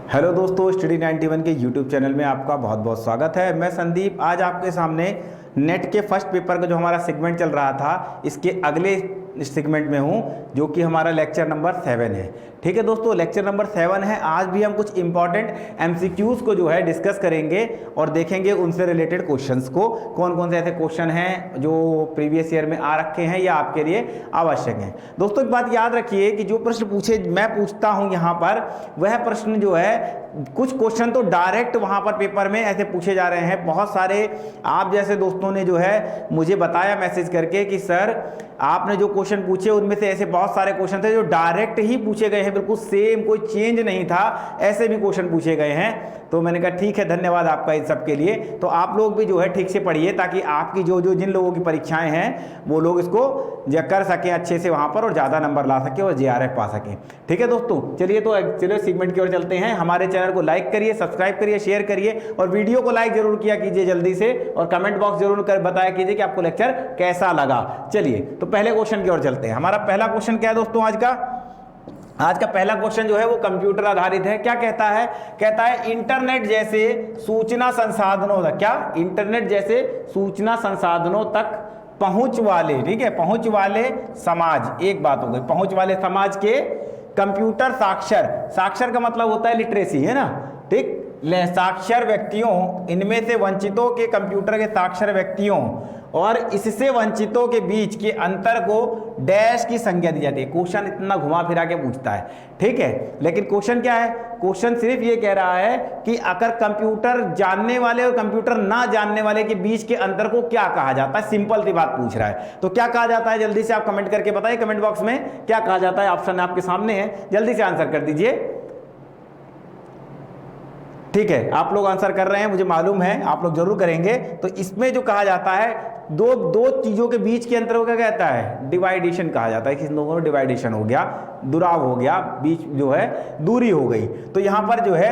Hello दोस्तों, study 91 के YouTube channel में आपका बहुत बहुत स्वागत है। मैं संदीप आज आपके सामने नेट के फर्स्ट पेपर का जो हमारा सेगमेंट चल रहा था इसके अगले सेगमेंट में हूँ, जो कि हमारा लेक्चर नंबर 7 है। ठीक है दोस्तों, लेक्चर नंबर 7 है। आज भी हम कुछ इंपॉर्टेंट एमसीक्यूज़ को जो है डिस्कस करेंगे और देखेंगे उनसे रिलेटेड क्वेश्चंस को, कौन कौन से ऐसे क्वेश्चन हैं जो प्रीवियस ईयर में आ रखे हैं या आपके लिए आवश्यक हैं। दोस्तों एक बात याद रखिए कि जो प्रश्न मैं पूछता हूँ यहाँ पर, वह प्रश्न जो है कुछ क्वेश्चन तो डायरेक्ट वहाँ पर पेपर में ऐसे पूछे जा रहे हैं। बहुत सारे आप जैसे दोस्तों ने जो है मुझे बताया मैसेज करके कि सर आपने जो क्वेश्चन पूछे उनमें से ऐसे बहुत सारे क्वेश्चन थे जो डायरेक्ट ही पूछे गए हैं, बिल्कुल सेम, कोई चेंज नहीं था, ऐसे भी क्वेश्चन पूछे गए हैं। तो मैंने कहा ठीक है, धन्यवाद आपका इन सब के लिए। तो आप लोग भी जो है ठीक से पढ़िए ताकि आपकी जिन लोगों की परीक्षाएं हैं वो लोग इसको कर सकें अच्छे से वहाँ पर और ज़्यादा नंबर ला सकें और JRF पा सकें। ठीक है दोस्तों, चलिए सेगमेंट की ओर चलते हैं। हमारे चैनल को लाइक करिए, सब्सक्राइब करिए, शेयर करिए और वीडियो को लाइक जरूर किया कीजिए जल्दी से, और कमेंट बॉक्स जरूर कर बताया कीजिए कि आपको लेक्चर कैसा लगा। चलिए तो पहले क्वेश्चन की ओर चलते हैं। हमारा पहला क्वेश्चन क्या है दोस्तों? आज का पहला क्वेश्चन जो है वो कंप्यूटर आधारित है। क्या कहता है? कहता है इंटरनेट जैसे सूचना संसाधनों तक, क्या इंटरनेट जैसे सूचना संसाधनों तक पहुंच वाले, ठीक है, पहुंच वाले समाज, एक बात हो गई, पहुंच वाले समाज के कंप्यूटर साक्षर का मतलब होता है लिटरेसी, है ना, ठीक, साक्षर व्यक्तियों, इनमें से वंचितों के कंप्यूटर के साक्षर व्यक्तियों और इससे वंचितों के बीच के अंतर को डैश की संज्ञा दी जाती है। क्वेश्चन इतना घुमा फिरा के पूछता है, ठीक है, लेकिन क्वेश्चन क्या है? क्वेश्चन सिर्फ ये कह रहा है कि अगर कंप्यूटर जानने वाले और कंप्यूटर ना जानने वाले के बीच के अंतर को क्या कहा जाता है, सिंपल सी बात पूछ रहा है। तो क्या कहा जाता है, जल्दी से आप कमेंट करके बताइए कमेंट बॉक्स में क्या कहा जाता है। ऑप्शन आपके सामने है, जल्दी से आंसर कर दीजिए। ठीक है, आप लोग आंसर कर रहे हैं, मुझे मालूम है आप लोग जरूर करेंगे। तो इसमें जो कहा जाता है दो चीजों के बीच के अंतर को क्या कहता है? डिवाइडेशन कहा जाता है। किसी लोगों में डिवाइडेशन हो गया, दुराव हो गया, बीच जो है दूरी हो गई। तो यहां पर जो है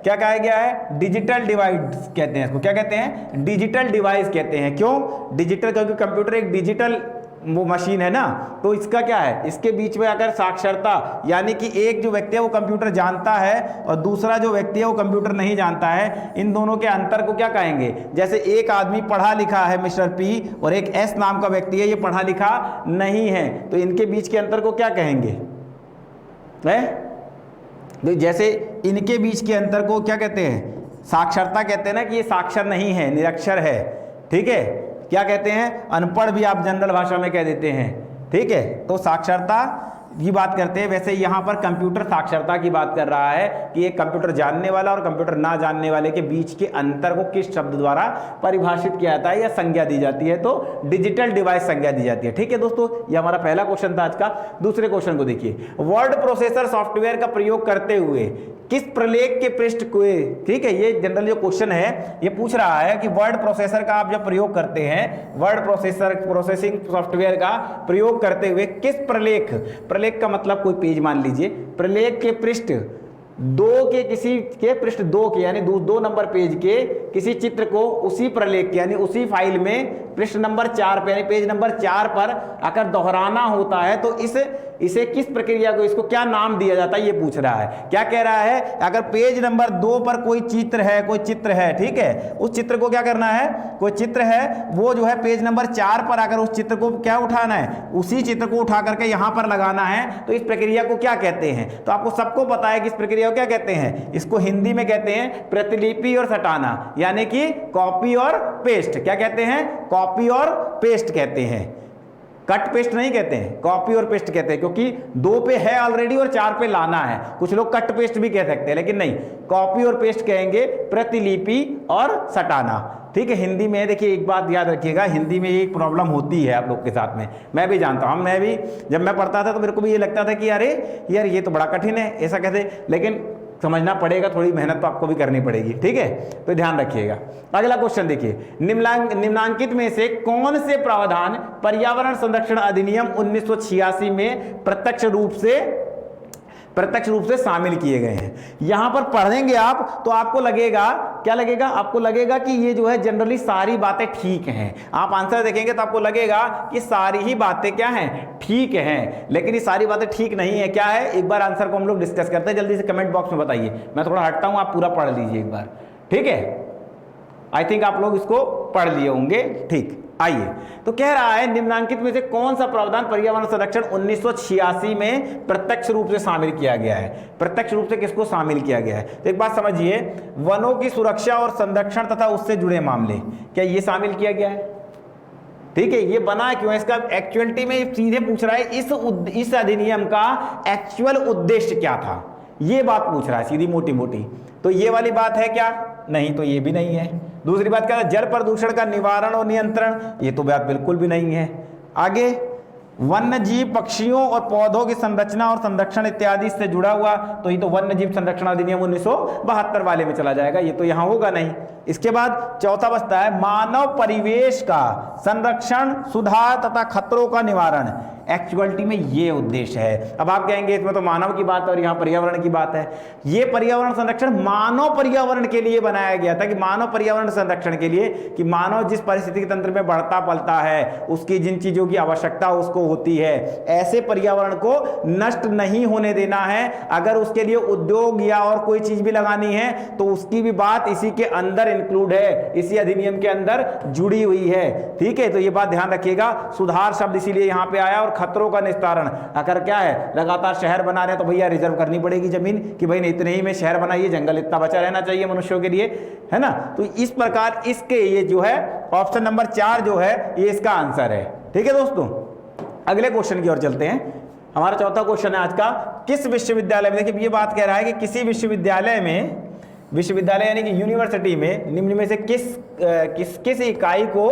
क्या कहा गया है? डिजिटल डिवाइड कहते हैं इसको। क्या कहते हैं? डिजिटल डिवाइस कहते हैं। क्यों डिजिटल? क्योंकि कंप्यूटर एक डिजिटल वो मशीन है ना, तो इसका क्या है, इसके बीच में अगर साक्षरता, यानी कि एक जो व्यक्ति है वो कंप्यूटर जानता है और दूसरा जो व्यक्ति है वो कंप्यूटर नहीं जानता है, इन दोनों के अंतर को क्या कहेंगे? जैसे एक आदमी पढ़ा लिखा है मिस्टर पी और एक एस नाम का व्यक्ति है, ये पढ़ा लिखा नहीं है, तो इनके बीच के अंतर को क्या कहेंगे? तो जैसे इनके बीच के अंतर को क्या कहते हैं? साक्षरता कहते हैं ना, कि ये साक्षर नहीं है, निरक्षर है। ठीक है, क्या कहते हैं? अनपढ़ भी आप जनरल भाषा में कह देते हैं। ठीक है, तो साक्षरता की बात करते हैं। वैसे यहाँ पर कंप्यूटर साक्षरता की बात कर रहा है कि एक कंप्यूटर जानने वाला और कंप्यूटर ना जानने वाले के बीच के अंतर को किस शब्द द्वारा परिभाषित किया जाता है या संज्ञा दी जाती है? तो डिजिटल डिवाइस संज्ञा दी जाती है। ठीक है दोस्तों, ये हमारा पहला क्वेश्चन था आज का। दूसरे क्वेश्चन को देखिए, वर्ड प्रोसेसर सॉफ्टवेयर का प्रयोग करते हुए किस प्रलेख के पृष्ठ को, ठीक है, ये जनरल जो क्वेश्चन है ये पूछ रहा है कि वर्ड प्रोसेसर का आप जब प्रयोग करते हैं, वर्ड प्रोसेसिंग सॉफ्टवेयर का प्रयोग करते हुए किस प्रलेख का मतलब कोई पेज मान लीजिए, प्रलेख के पृष्ठ दो के, किसी के पृष्ठ 2 के, यानी 2 नंबर पेज के किसी चित्र को उसी प्रलेख यानी उसी फाइल में पृष्ठ नंबर 4 पे यानी पेज नंबर 4 पर अगर दोहराना होता है तो इसे किस प्रक्रिया को, इसको क्या नाम दिया जाता है, ये पूछ रहा है। क्या कह रहा है? अगर पेज नंबर 2 पर कोई चित्र है, ठीक है, उस चित्र को क्या करना है, कोई चित्र है वो जो है पेज नंबर 4 पर अगर उस चित्र को क्या उठाना है, उसी चित्र को उठा करके यहां पर लगाना है, तो इस प्रक्रिया को क्या कहते हैं? तो आपको सबको पता है कि इस प्रक्रिया को क्या कहते हैं? इसको हिंदी में कहते हैं प्रतिलिपि और सटाना, यानी कि कॉपी और पेस्ट। क्या कहते हैं? कॉपी और पेस्ट कहते हैं, कट पेस्ट नहीं कहते हैं, कॉपी और पेस्ट कहते हैं, क्योंकि 2 पे है ऑलरेडी और 4 पे लाना है। कुछ लोग कट पेस्ट भी कह सकते हैं, लेकिन नहीं, कॉपी और पेस्ट कहेंगे, प्रतिलिपि और सटाना। ठीक है, हिंदी में देखिए एक बात याद रखिएगा, हिंदी में एक प्रॉब्लम होती है आप लोग के साथ में, मैं भी जानता हूँ। मैं भी जब मैं पढ़ता था तो मेरे को भी ये लगता था कि अरे यार ये तो बड़ा कठिन है, ऐसा कैसे, लेकिन समझना पड़ेगा, थोड़ी मेहनत तो आपको भी करनी पड़ेगी। ठीक है, तो ध्यान रखिएगा। अगला क्वेश्चन देखिए, निम्नांकित में से कौन से प्रावधान पर्यावरण संरक्षण अधिनियम 1986 में प्रत्यक्ष रूप से प्रत्यक्ष रूप से शामिल किए गए हैं। यहां पर पढ़ेंगे आप तो आपको लगेगा, क्या लगेगा, आपको लगेगा कि ये जो है जनरली सारी बातें ठीक हैं। आप आंसर देखेंगे तो आपको लगेगा कि सारी ही बातें क्या हैं, ठीक हैं, लेकिन ये सारी बातें ठीक नहीं है। क्या है, एक बार आंसर को हम लोग डिस्कस करते हैं, जल्दी से कमेंट बॉक्स में बताइए। मैं थोड़ा हटता हूं, आप पूरा पढ़ लीजिए एक बार, ठीक है। आई थिंक आप लोग इसको पढ़ लिए होंगे, ठीक। आइए, तो कह रहा है निम्नांकित में से कौन सा प्रावधान पर्यावरण संरक्षण 1986 में प्रत्यक्ष रूप से शामिल किया गया है। प्रत्यक्ष रूप से किसको शामिल किया गया है, तो एक बात समझिए, वनों की सुरक्षा और संरक्षण तथा उससे जुड़े मामले, क्या ये शामिल किया गया है? ठीक है, ये बना क्यों है, इसका एक्चुअलिटी में सीधे पूछ रहा है इस अधिनियम का एक्चुअल उद्देश्य क्या था, ये बात पूछ रहा है सीधी मोटी मोटी। तो ये वाली बात है क्या, नहीं, तो ये भी नहीं है। दूसरी बात क्या है, जल प्रदूषण का निवारण और नियंत्रण, ये तो बात बिल्कुल भी नहीं है। आगे, वन्य जीव पक्षियों और पौधों की संरचना और संरक्षण इत्यादि से जुड़ा हुआ, तो ये तो वन्य जीव संरक्षण अधिनियम 1972 वाले में चला जाएगा, ये तो यहां होगा नहीं। इसके बाद चौथा बचता है मानव परिवेश का संरक्षण, सुधार तथा खतरों का निवारण। एक्चुअलिटी में ये उद्देश्य है। अब आप कहेंगे इसमें तो मानव की बात है और यहाँ पर्यावरण की बात है। ये पर्यावरण संरक्षण मानव पर्यावरण के लिए बनाया गया था, कि मानव पर्यावरण संरक्षण के लिए, कि मानव जिस परिस्थिति तंत्र में बढ़ता पलता है, उसकी जिन चीजों की आवश्यकता उसको होती है, ऐसे पर्यावरण को नष्ट नहीं होने देना है। अगर उसके लिए उद्योग या और कोई चीज भी लगानी है तो उसकी भी बात इसी के अंदर इंक्लूड है, इसी अधिनियम के अंदर जुड़ी हुई है। ठीक है, तो ये बात ध्यान रखिएगा। सुधार शब्द इसीलिए यहां पे आया, और खतरों का निस्तारण, अगर क्या है लगातार शहर बना रहे हैं तो भैया रिजर्व करनी पड़ेगी जमीन, कि भाई इतने ही में शहर बनाइए, जंगल इतना बचा रहना चाहिए मनुष्यों के लिए, है ना। तो इस प्रकार इसके ये जो है ऑप्शन नंबर 4 जो है ये इसका आंसर है। ठीक है दोस्तों, अगले क्वेश्चन की ओर चलते हैं। हमारा चौथा क्वेश्चन है आज का, किस विश्वविद्यालय में, देखिए ये बात कह रहा है कि किसी विश्वविद्यालय में, विश्वविद्यालय यानी कि यूनिवर्सिटी में निम्न में से किस इकाई को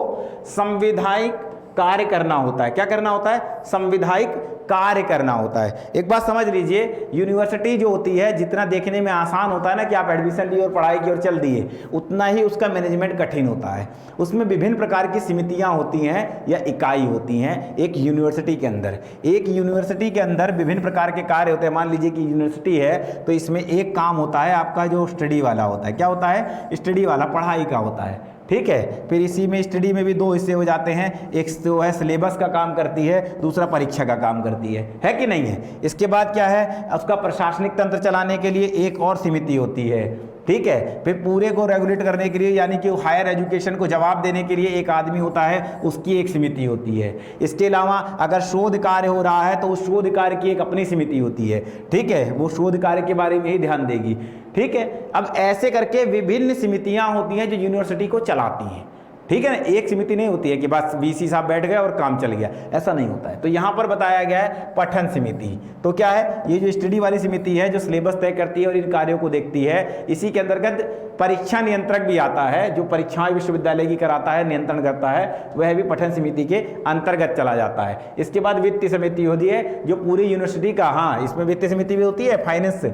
संवैधानिक कार्य करना होता है। क्या करना होता है, संवैधानिक कार्य करना होता है। एक बात समझ लीजिए, यूनिवर्सिटी जो होती है, जितना देखने में आसान होता है ना कि आप एडमिशन लिए और पढ़ाई की ओर चल दिए, उतना ही उसका मैनेजमेंट कठिन होता है। उसमें विभिन्न प्रकार की समितियां होती हैं या इकाई होती हैं एक यूनिवर्सिटी के अंदर। एक यूनिवर्सिटी के अंदर विभिन्न प्रकार के कार्य होते हैं। मान लीजिए कि यूनिवर्सिटी है तो इसमें एक काम होता है आपका जो स्टडी वाला होता है। क्या होता है, स्टडी वाला, पढ़ाई का होता है। ठीक है, फिर इसी में स्टडी में भी 2 हिस्से हो जाते हैं, एक जो है सिलेबस का काम करती है, दूसरा परीक्षा का काम करती है कि नहीं है। इसके बाद क्या है, उसका प्रशासनिक तंत्र चलाने के लिए एक और समिति होती है। ठीक है, फिर पूरे को रेगुलेट करने के लिए, यानी कि हायर एजुकेशन को जवाब देने के लिए एक आदमी होता है, उसकी एक समिति होती है। इसके अलावा अगर शोध कार्य हो रहा है तो उस शोध कार्य की एक अपनी समिति होती है। ठीक है, वो शोध कार्य के बारे में ही ध्यान देगी। ठीक है, अब ऐसे करके विभिन्न समितियां होती हैं जो यूनिवर्सिटी को चलाती हैं। ठीक है ना, एक समिति नहीं होती है कि बस वीसी साहब बैठ गए और काम चल गया, ऐसा नहीं होता है। तो यहाँ पर बताया गया है पठन समिति। तो क्या है, ये जो स्टडी वाली समिति है जो सिलेबस तय करती है और इन कार्यों को देखती है, इसी के अंतर्गत परीक्षा नियंत्रक भी आता है, जो परीक्षाएं विश्वविद्यालय की कराता है, नियंत्रण करता है, वह भी पठन समिति के अंतर्गत चला जाता है। इसके बाद वित्तीय समिति होती है जो पूरी यूनिवर्सिटी का, हाँ इसमें वित्तीय समिति भी होती है, फाइनेंस।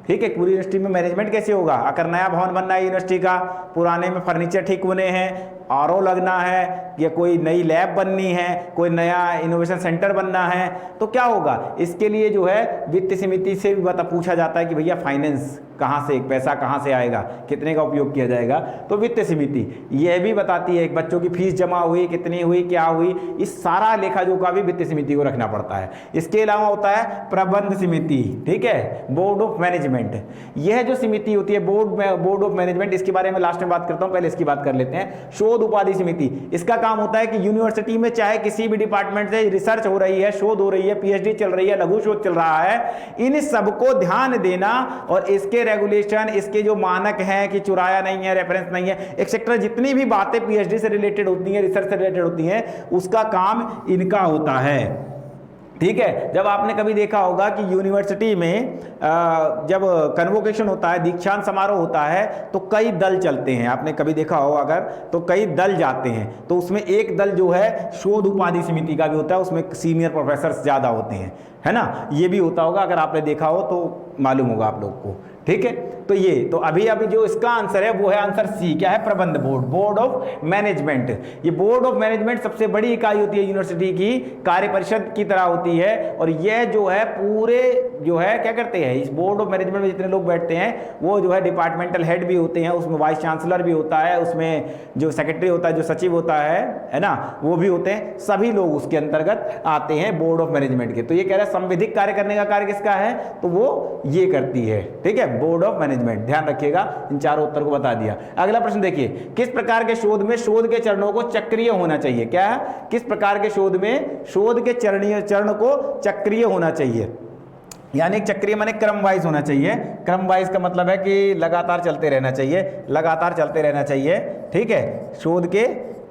ठीक है, पूरी यूनिवर्सिटी में मैनेजमेंट कैसे होगा, अगर नया भवन बनना है यूनिवर्सिटी का, पुराने में फर्नीचर ठीक होने हैं, आरओ लगना है, या कोई नई लैब बननी है, कोई नया इनोवेशन सेंटर बनना है, तो क्या होगा, इसके लिए जो है वित्त समिति से भी पूछा जाता है कि भैया फाइनेंस कहाँ से, पैसा कहाँ से आएगा, कितने का उपयोग किया जाएगा। तो वित्त समिति यह भी बताती है बच्चों की फीस जमा हुई, कितनी हुई, क्या हुई, इस सारा लेखा जोखा भी वित्त समिति को रखना पड़ता है। इसके अलावा होता है प्रबंध समिति। ठीक है, बोर्ड ऑफ मैनेजमेंट। यह जो समिति होती है बोर्ड ऑफ मैनेजमेंट, इसके बारे में लास्ट में बात करता हूं, पहले इसकी बात कर लेते हैं। शोध उपाधि समिति, इसका काम होता है कि यूनिवर्सिटी में चाहे किसी भी डिपार्टमेंट से रिसर्च हो रही है, शोध हो रही है, पीएचडी चल रही है, लघु शोध चल रहा है, इन सबको ध्यान देना और इसके रेगुलेशन, इसके जो मानक हैं कि चुराया नहीं है, रेफरेंस नहीं है, एक्सेट्रा, जितनी भी बातें पीएचडी से रिलेटेड होती हैं, रिसर्च से रिलेटेड होती हैं, उसका काम इनका होता है। ठीक है, जब आपने कभी देखा होगा कि यूनिवर्सिटी में जब कन्वोकेशन होता है, दीक्षांत समारोह होता है, तो कई दल चलते हैं। आपने कभी देखा हो अगर, तो कई दल जाते हैं, तो उसमें एक दल जो है शोध उपाधि समिति का भी होता है, उसमें सीनियर प्रोफेसर ज़्यादा होते हैं, है ना। ये भी होता होगा, अगर आपने देखा हो तो मालूम होगा आप लोग को। ठीक है। तो ये तो अभी जो इसका आंसर है वो है आंसर सी, क्या है, प्रबंध बोर्ड, बोर्ड ऑफ मैनेजमेंट। ये बोर्ड ऑफ मैनेजमेंट सबसे बड़ी इकाई होती है यूनिवर्सिटी की, कार्य परिषद की तरह होती है। और यह जो है पूरे जो है क्या करते हैं, इस बोर्ड ऑफ मैनेजमेंट में जितने लोग बैठते हैं वो जो है डिपार्टमेंटल हेड भी होते हैं, उसमें वाइस चांसलर भी होता है, उसमें जो सेक्रेटरी होता है, जो सचिव होता है ना, वो भी होते हैं, सभी लोग उसके अंतर्गत आते हैं बोर्ड ऑफ मैनेजमेंट के। तो ये कह रहा है संविधिक कार्य करने का कार्य किसका है, तो वो ये करती है, ठीक है, बोर्ड ऑफ मैनेजमेंट। ध्यान रखिएगा, इन चारों उत्तर को बता दिया। अगला प्रश्न देखिए, किस प्रकार के शोध में शोध के चरणों को चक्रीय होना चाहिए, क्या है, किस प्रकार के शोध में शोध के चरण को चक्रीय होना चाहिए, यानी चक्रीय माने क्रम वाइज होना चाहिए। क्रम वाइज का मतलब है कि लगातार चलते रहना चाहिए, लगातार चलते रहना चाहिए, ठीक है, शोध के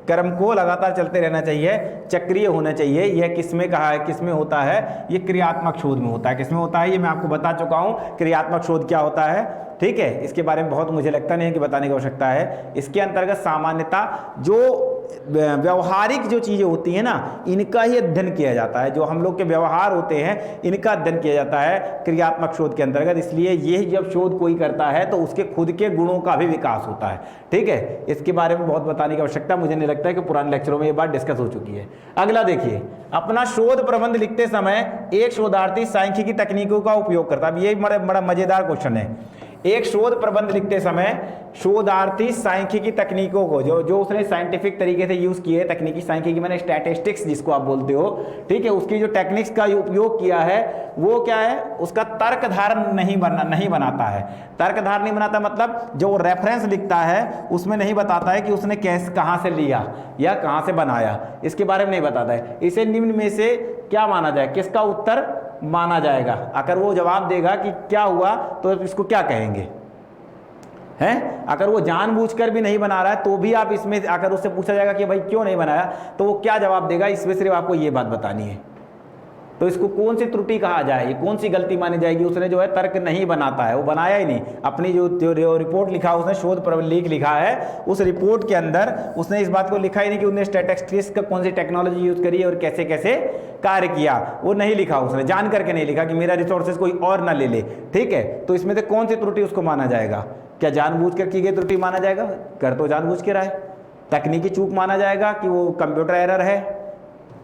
क्रम को लगातार चलते रहना चाहिए, चक्रीय होना चाहिए। यह किसमें कहा है, किसमें होता है, ये क्रियात्मक शोध में होता है। किसमें होता है, ये मैं आपको बता चुका हूं, क्रियात्मक शोध क्या होता है, ठीक है, इसके बारे में बहुत मुझे लगता नहीं है कि बताने की आवश्यकता है। इसके अंतर्गत सामान्यता जो व्यवहारिक जो चीजें होती हैं ना, इनका ही अध्ययन किया जाता है, जो हम लोग के व्यवहार होते हैं इनका अध्ययन किया जाता है क्रियात्मक शोध के अंतर्गत। इसलिए ये जब शोध कोई करता है तो उसके खुद के गुणों का भी विकास होता है, ठीक है। इसके बारे में बहुत बताने की आवश्यकता मुझे नहीं लगता है कि पुराने लेक्चरों में ये बात डिस्कस हो चुकी है। अगला देखिए, अपना शोध प्रबंध लिखते समय एक शोधार्थी सांख्यिकी तकनीकों का उपयोग करता है। अब ये बड़ा मजेदार क्वेश्चन है। एक शोध प्रबंध लिखते समय शोधार्थी सांख्यिकी तकनीकों को जो उसने साइंटिफिक तरीके से यूज किए, तकनीकी सांख्यिकी माने स्टैटिस्टिक्स जिसको आप बोलते हो, ठीक है, उसकी जो टेक्निक्स का उपयोग किया है वो क्या है, उसका तर्क धारण नहीं बनाता है। तर्क धारण नहीं बनाता मतलब जो रेफरेंस लिखता है उसमें नहीं बताता है कि उसने कहां से लिया या कहां से बनाया, इसके बारे में नहीं बताता है। इसे निम्न में से क्या माना जाए, किसका उत्तर माना जाएगा। अगर वो जवाब देगा कि क्या हुआ तो इसको क्या कहेंगे, हैं? अगर वो जानबूझकर भी नहीं बना रहा है तो भी आप इसमें अगर उससे पूछा जाएगा कि भाई क्यों नहीं बनाया, तो वो क्या जवाब देगा, इसमें सिर्फ आपको ये बात बतानी है। तो इसको कौन सी त्रुटि कहा जाए, ये कौन सी गलती मानी जाएगी, उसने जो है तर्क नहीं बनाता है, वो बनाया ही नहीं। अपनी जो रिपोर्ट लिखा उसने शोध प्रलेख लिखा है, उस रिपोर्ट के अंदर उसने इस बात को लिखा ही नहीं कि उसने स्टैटिस्टिक्स का कौन सी टेक्नोलॉजी यूज करी है और कैसे कैसे कार्य किया, वो नहीं लिखा उसने, जान करके नहीं लिखा कि मेरा रिसोर्सेज कोई और ना ले ले, ठीक है। तो इसमें से कौन सी त्रुटि उसको माना जाएगा, क्या जानबूझकर की गई त्रुटि माना जाएगा, कर तो जानबूझ के रहा है, तकनीकी चूक माना जाएगा कि वो कंप्यूटर एरर है,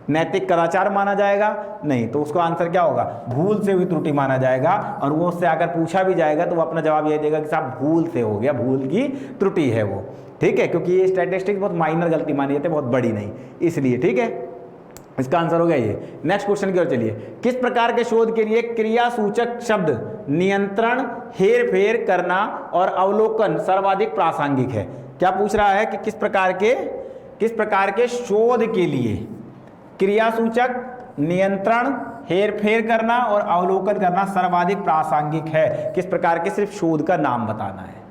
नैतिक कदाचार माना जाएगा, नहीं, तो उसका आंसर क्या होगा, भूल से हुई त्रुटि माना जाएगा। और वो उससे अगर पूछा भी जाएगा तो वो अपना जवाब ये देगा कि साहब भूल से हो गया, भूल की त्रुटि है वो, ठीक है, क्योंकि ये स्टैटिस्टिक्स बहुत माइनर गलती मानी जाती है, बहुत बड़ी नहीं, इसलिए, ठीक है, इसका आंसर हो गया ये। नेक्स्ट क्वेश्चन की ओर चलिए, किस प्रकार के शोध के लिए क्रिया सूचक शब्द नियंत्रण, हेर फेर करना और अवलोकन सर्वाधिक प्रासंगिक है। क्या पूछ रहा है कि किस प्रकार के शोध के लिए क्रिया सूचक नियंत्रण, हेर फेर करना और अवलोकन करना सर्वाधिक प्रासंगिक है, किस प्रकार के सिर्फ शोध का नाम बताना है।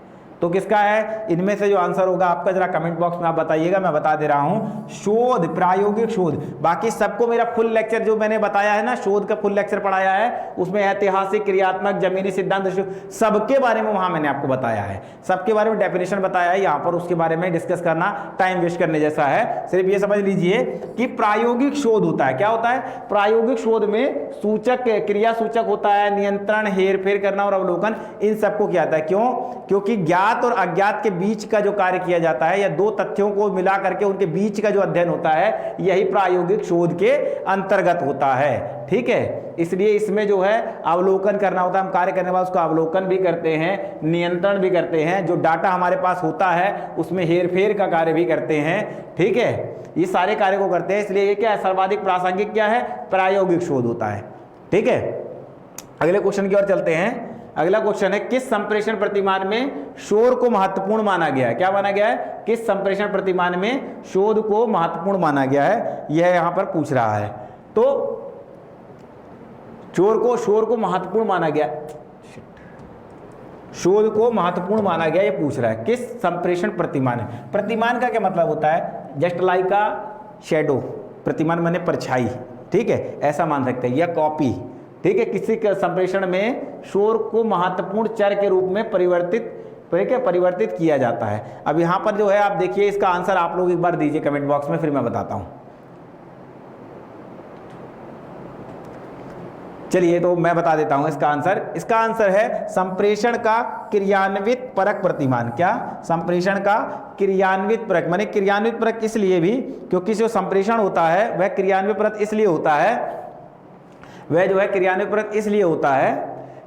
तो किसका है, इनमें से जो आंसर होगा आपका जरा कमेंट बॉक्स में आप बताइएगा, मैं बता दे रहा हूं, शोध, प्रायोगिक शोध। बाकी सबको मेरा फुल लेक्चर जो मैंने बताया है ना, शोध का फुल लेक्चर पढ़ाया है, उसमें ऐतिहासिक, क्रियात्मक, जमीनी सिद्धांत, सबके बारे में वहां मैंने आपको बताया है, सबके बारे में डेफिनेशन बताया है। यहाँ पर उसके बारे में डिस्कस करना टाइम वेस्ट करने जैसा है। सिर्फ ये समझ लीजिए कि प्रायोगिक शोध होता है, क्या होता है, प्रायोगिक शोध में सूचक, क्रिया सूचक होता है, नियंत्रण, हेर फेर करना और अवलोकन, इन सबको किया जाता है। क्यों, क्योंकि ज्ञात और अज्ञात के बीच का जो कार्य किया जाता है, या दो तथ्यों को मिला करके उनके बीच का जो अध्ययन होता है, यही प्रायोगिक शोध के अंतर्गत होता है, ठीक है। इसलिए इसमें जो है अवलोकन करना होता है, हम कार्य करने वाले उसको अवलोकन भी करते हैं, नियंत्रण भी करते हैं, जो डाटा हमारे पास होता है उसमें हेर फेर का कार्य भी करते हैं, ठीक है, ये सारे कार्य को करते हैं। इसलिए ये क्या है, सर्वाधिक प्रासंगिक क्या है, प्रायोगिक शोध होता है, ठीक है। अगले क्वेश्चन की ओर चलते हैं। अगला क्वेश्चन है, किस संप्रेषण प्रतिमान में शोध को महत्वपूर्ण माना गया है, क्या माना गया है, किस संप्रेषण प्रतिमान में शोध को महत्वपूर्ण माना गया है, यह यहां पर पूछ रहा है। तो शोध को महत्वपूर्ण माना गया, शोध को महत्वपूर्ण माना गया, ये पूछ रहा है किस संप्रेषण प्रतिमान है। प्रतिमान का क्या मतलब होता है, जस्ट लाइक आ शैडो, प्रतिमान माने परछाई, ठीक है, ऐसा मान सकते हैं, या कॉपी, ठीक है। किसी के संप्रेषण में शोध को महत्वपूर्ण चर के रूप में परिवर्तित किया जाता है। अब यहां पर जो है आप देखिए, इसका आंसर आप लोग एक बार दीजिए कमेंट बॉक्स में, फिर मैं बताता हूं। चलिए तो मैं बता देता हूं इसका आंसर। इसका आंसर है संप्रेषण का क्रियान्वित परक प्रतिमान। क्या? संप्रेषण का क्रियान्वित परक, माने क्रियान्वित परक इसलिए भी क्योंकि जो संप्रेषण होता है वह क्रियान्वित परक इसलिए होता है, वह जो है क्रियान्वित परक इसलिए होता है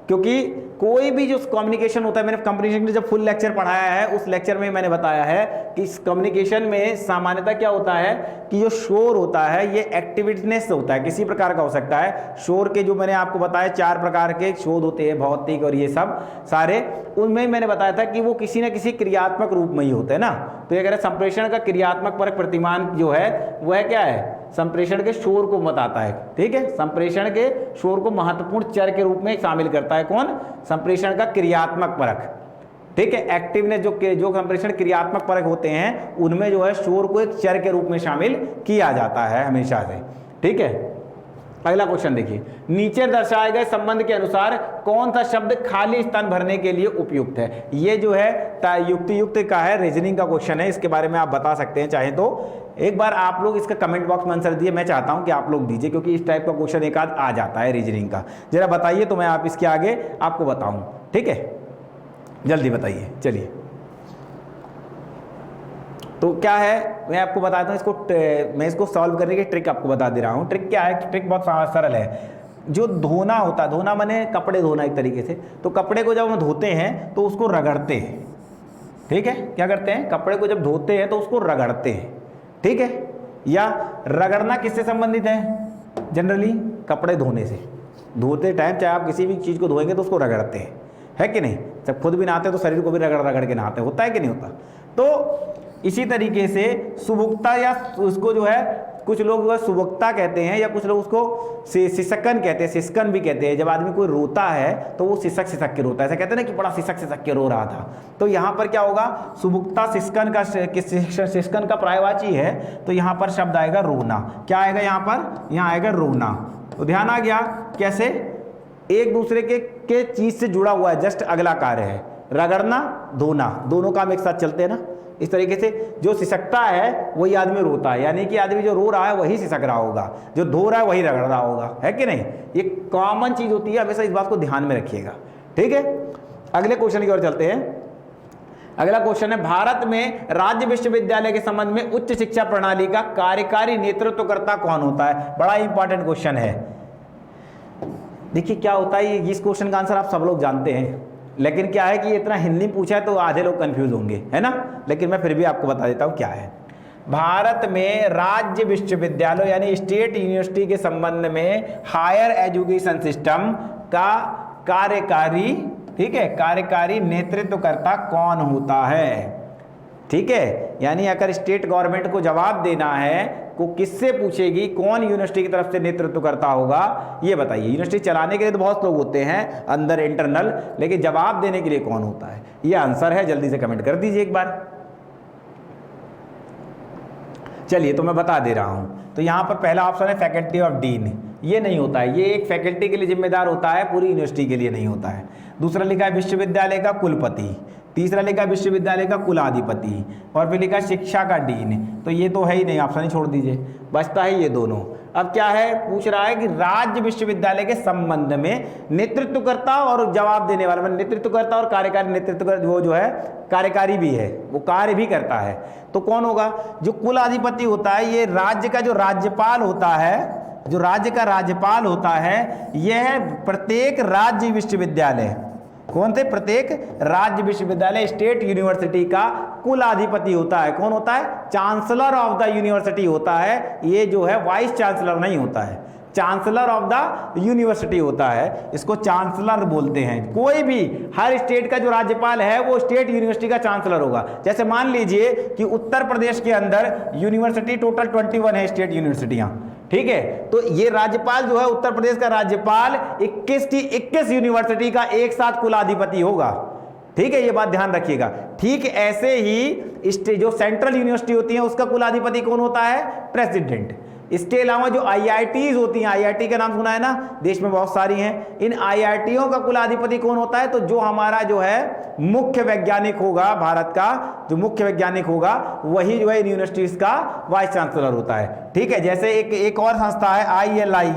क्योंकि कोई भी जो कम्युनिकेशन होता है, मैंने कम्युनिकेशन जब फुल लेक्चर पढ़ाया है उस लेक्चर में मैंने बताया है कि इस कम्युनिकेशन में सामान्यतः क्या होता है कि जो शोर होता है ये एक्टिवेटनेस होता है, किसी प्रकार का हो सकता है। शोर के जो मैंने आपको बताया 4 प्रकार के शोध होते हैं, भौतिक और ये सब सारे, उनमें मैंने बताया था कि वो किसी न किसी क्रियात्मक रूप में ही होते हैं ना। तो ये कह रहे संप्रेषण का क्रियात्मक परक प्रतिमान जो है वह क्या है? संप्रेषण के शोर को बताता है। ठीक है, संप्रेषण के शोर को महत्वपूर्ण चर के रूप में शामिल करता है। कौन? संप्रेषण का क्रियात्मक परक। ठीक है, एक्टिवनेस जो संप्रेषण क्रियात्मक परक होते हैं उनमें जो है शोर को एक चर के रूप में शामिल किया जाता है हमेशा से। ठीक है, अगला क्वेश्चन देखिए, नीचे दर्शाए गए संबंध के अनुसार कौन सा शब्द खाली स्थान भरने के लिए उपयुक्त है? ये जो है युक्ति का है, रीजनिंग का क्वेश्चन है, इसके बारे में आप बता सकते हैं चाहे तो। एक बार आप लोग इसका कमेंट बॉक्स में आंसर दिए, मैं चाहता हूं कि आप लोग दीजिए क्योंकि इस टाइप का क्वेश्चन एक आध आ जाता है रीजनिंग का। जरा बताइए तो मैं आप इसके आगे आपको बताऊं। ठीक है, जल्दी बताइए। चलिए तो क्या है मैं आपको बताता हूँ, मैं इसको सॉल्व करने की ट्रिक आपको बता दे रहा हूँ। ट्रिक क्या है? ट्रिक बहुत सरल है। जो धोना होता है, धोना माने कपड़े धोना एक तरीके से, तो कपड़े को जब हम धोते हैं तो उसको रगड़ते हैं। ठीक है, क्या करते हैं? कपड़े को जब धोते हैं तो उसको रगड़ते हैं। ठीक है, या रगड़ना किससे संबंधित है? जनरली कपड़े धोने से। धोते टाइम चाहे आप किसी भी चीज़ को धोएंगे तो उसको रगड़ते हैं, है कि नहीं? जब खुद भी नहाते तो शरीर को भी रगड़ रगड़ के नहाते, होता है कि नहीं होता? तो इसी तरीके से सुबुक्ता या उसको जो है कुछ लोग वह सुबुक्ता कहते हैं या कुछ लोग उसको सिसकन कहते हैं, सिसकन भी कहते हैं। जब आदमी कोई रोता है तो वो सिसक सिसक के रोता है, ऐसा कहते हैं ना कि बड़ा सिसक सिसक के रो रहा था। तो यहाँ पर क्या होगा? सुबुक्ता सिसकन का सिसकन का पर्यायवाची है, तो यहाँ पर शब्द आएगा रोना। क्या आएगा यहाँ पर? यहाँ आएगा रोना। तो ध्यान आ गया कैसे? एक दूसरे के चीज से जुड़ा हुआ है, जस्ट अगला कार्य है। रगड़ना, धोना, दोनों काम एक साथ चलते हैं ना। इस तरीके से जो सिसकता है वही आदमी रोता है, यानी कि आदमी जो रो रहा है वही सिसक रहा होगा, जो धो रहा है वही रगड़ रहा होगा, है कि नहीं? ये कॉमन चीज होती है, हमेशा इस बात को ध्यान में रखिएगा। ठीक है, अगले क्वेश्चन की ओर चलते हैं। अगला क्वेश्चन है, भारत में राज्य विश्वविद्यालय के संबंध में उच्च शिक्षा प्रणाली का कार्यकारी नेतृत्वकर्ता कौन होता है? बड़ा इंपॉर्टेंट क्वेश्चन है। देखिए क्या होता है, इस क्वेश्चन का आंसर आप सब लोग जानते हैं, लेकिन क्या है कि इतना हिंदी पूछा है तो आधे लोग कंफ्यूज होंगे, है ना? लेकिन मैं फिर भी आपको बता देता हूँ क्या है। भारत में राज्य विश्वविद्यालय यानी स्टेट यूनिवर्सिटी के संबंध में हायर एजुकेशन सिस्टम का कार्यकारी, ठीक है, कार्यकारी नेतृत्वकर्ता कौन होता है? ठीक है, यानी अगर स्टेट गवर्नमेंट को जवाब देना है को किससे पूछेगी, कौन यूनिवर्सिटी की तरफ से नेतृत्व करता होगा, ये बताइए। यूनिवर्सिटी चलाने के लिए तो बहुत लोग होते हैं अंदर इंटरनल, लेकिन जवाब देने के लिए कौन होता है? ये आंसर है, जल्दी से कमेंट कर दीजिए एक बार। चलिए तो मैं बता दे रहा हूं। तो यहां पर पहला ऑप्शन है फैकल्टी ऑफ डीन, ये नहीं होता है, ये एक फैकल्टी के लिए जिम्मेदार होता है, पूरी यूनिवर्सिटी के लिए नहीं होता है। दूसरा लिखा है विश्वविद्यालय का कुलपति, तीसरा लिखा विश्वविद्यालय का कुलाधिपति, और फिर लिखा शिक्षा का डीन। तो ये तो है ही नहीं, ऑप्शन ही छोड़ दीजिए, बचता है ये दोनों। अब क्या है, पूछ रहा है कि राज्य विश्वविद्यालय के संबंध में नेतृत्वकर्ता और जवाब देने वाला, नेतृत्वकर्ता और कार्यकारी नेतृत्व, वो जो है कार्यकारी भी है, वो कार्य भी करता है। तो कौन होगा? जो कुलाधिपति होता है, ये राज्य का जो राज्यपाल होता है, जो राज्य का राज्यपाल होता है, यह प्रत्येक राज्य विश्वविद्यालय, कौन थे? प्रत्येक राज्य विश्वविद्यालय स्टेट यूनिवर्सिटी का कुलाधिपति होता है। कौन होता है? चांसलर ऑफ द यूनिवर्सिटी होता है। ये जो है वाइस चांसलर नहीं होता है, चांसलर ऑफ द यूनिवर्सिटी होता है, इसको चांसलर बोलते हैं। कोई भी हर स्टेट का जो राज्यपाल है वो स्टेट यूनिवर्सिटी का चांसलर होगा। जैसे मान लीजिए कि उत्तर प्रदेश के अंदर यूनिवर्सिटी टोटल 21 है, स्टेट यूनिवर्सिटियां, ठीक है? तो ये राज्यपाल जो है, उत्तर प्रदेश का राज्यपाल 21 की 21 यूनिवर्सिटी का एक साथ कुलाधिपति होगा। ठीक है, ये बात ध्यान रखिएगा। ठीक ऐसे ही जो सेंट्रल यूनिवर्सिटी होती है उसका कुलाधिपति कौन होता है? प्रेसिडेंट। इसके अलावा जो आईआईटीज होती हैं, आईआईटी का नाम सुना है ना, देश में बहुत सारी हैं, इन आईआईटीओं का कुलाधिपति कौन होता है? तो जो हमारा जो है मुख्य वैज्ञानिक होगा, भारत का जो मुख्य वैज्ञानिक होगा, वही जो है इन यूनिवर्सिटीज का वाइस चांसलर होता है। ठीक है, जैसे एक और संस्था है ILI,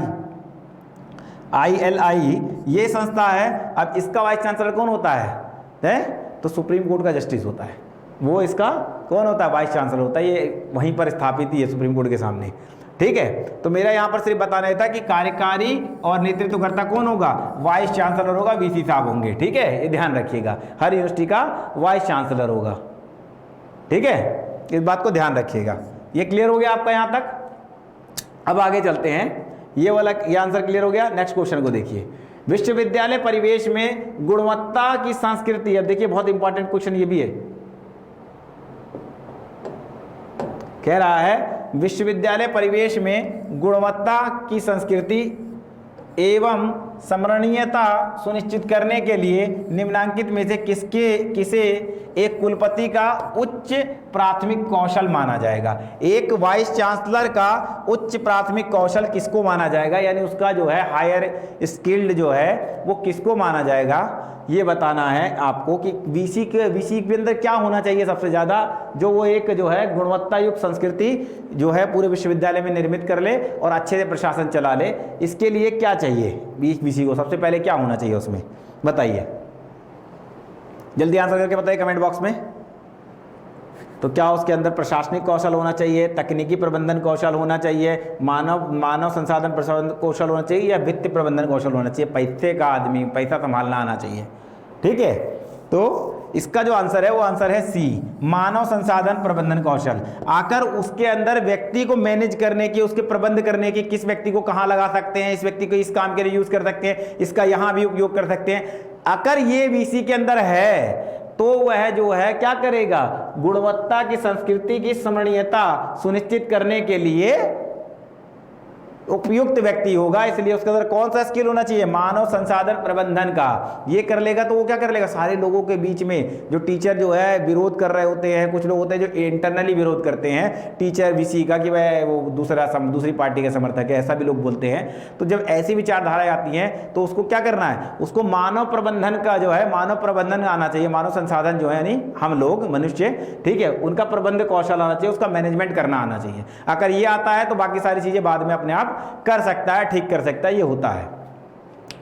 ILI ये संस्था है। अब इसका वाइस चांसलर कौन होता है? तो सुप्रीम कोर्ट का जस्टिस होता है, वो इसका कौन होता है? वाइस चांसलर होता है। ये वहीं पर स्थापित ही है सुप्रीम कोर्ट के सामने, ठीक है। तो मेरा यहाँ पर सिर्फ बताना था कि कार्यकारी और नेतृत्वकर्ता कौन होगा? वाइस चांसलर होगा, VC साहब होंगे, ठीक है, ये ध्यान रखिएगा। हर यूनिवर्सिटी का वाइस चांसलर होगा, ठीक है, इस बात को ध्यान रखिएगा। ये क्लियर हो गया आपका यहाँ तक? अब आगे चलते हैं, ये वाला ये आंसर क्लियर हो गया। नेक्स्ट क्वेश्चन को देखिए, विश्वविद्यालय परिवेश में गुणवत्ता की संस्कृति। अब देखिए बहुत इंपॉर्टेंट क्वेश्चन ये भी है, कह रहा है विश्वविद्यालय परिवेश में गुणवत्ता की संस्कृति एवं स्मरणीयता सुनिश्चित करने के लिए निम्नांकित में से किसे एक कुलपति का उच्च प्राथमिक कौशल माना जाएगा? एक वाइस चांसलर का उच्च प्राथमिक कौशल किसको माना जाएगा, यानी उसका जो है हायर स्किल्ड जो है वो किसको माना जाएगा? ये बताना है आपको कि VC के अंदर क्या होना चाहिए सबसे ज़्यादा, जो वो एक जो है गुणवत्ता युक्त संस्कृति जो है पूरे विश्वविद्यालय में निर्मित कर ले और अच्छे से प्रशासन चला ले। इसके लिए क्या चाहिए VC को? सबसे पहले क्या होना चाहिए उसमें, बताइए, जल्दी आंसर करके बताइए कमेंट बॉक्स में। तो क्या उसके अंदर प्रशासनिक कौशल होना चाहिए, तकनीकी प्रबंधन कौशल होना चाहिए, मानव संसाधन प्रबंधन कौशल होना चाहिए, या वित्त प्रबंधन कौशल होना चाहिए? पैसे का आदमी, पैसा संभालना आना चाहिए, ठीक है। तो इसका जो आंसर है वो आंसर है C, मानव संसाधन प्रबंधन कौशल। आकर उसके अंदर व्यक्ति को मैनेज करने की, उसके प्रबंध करने की, किस व्यक्ति को कहाँ लगा सकते हैं, इस व्यक्ति को इस काम के लिए यूज कर सकते हैं, इसका यहाँ भी उपयोग कर सकते हैं। अगर ये VC के अंदर है तो वह जो है क्या करेगा? गुणवत्ता की संस्कृति की स्मरणीयता सुनिश्चित करने के लिए उपयुक्त व्यक्ति होगा। इसलिए उसके अंदर कौन सा स्किल होना चाहिए? मानव संसाधन प्रबंधन का। ये कर लेगा तो वो क्या कर लेगा? सारे लोगों के बीच में जो टीचर जो है विरोध कर रहे होते हैं, कुछ लोग होते हैं जो इंटरनली विरोध करते हैं टीचर VC का कि वह वो दूसरी पार्टी के समर्थक है, ऐसा भी लोग बोलते हैं। तो जब ऐसी विचारधाराएं आती हैं तो उसको क्या करना है? उसको मानव प्रबंधन का जो है मानव प्रबंधन आना चाहिए। मानव संसाधन जो है यानी हम लोग मनुष्य, ठीक है, उनका प्रबंध कौशल आना चाहिए, उसका मैनेजमेंट करना आना चाहिए। अगर ये आता है तो बाकी सारी चीजें बाद में अपने आप कर सकता है, ठीक कर सकता है, ये होता है,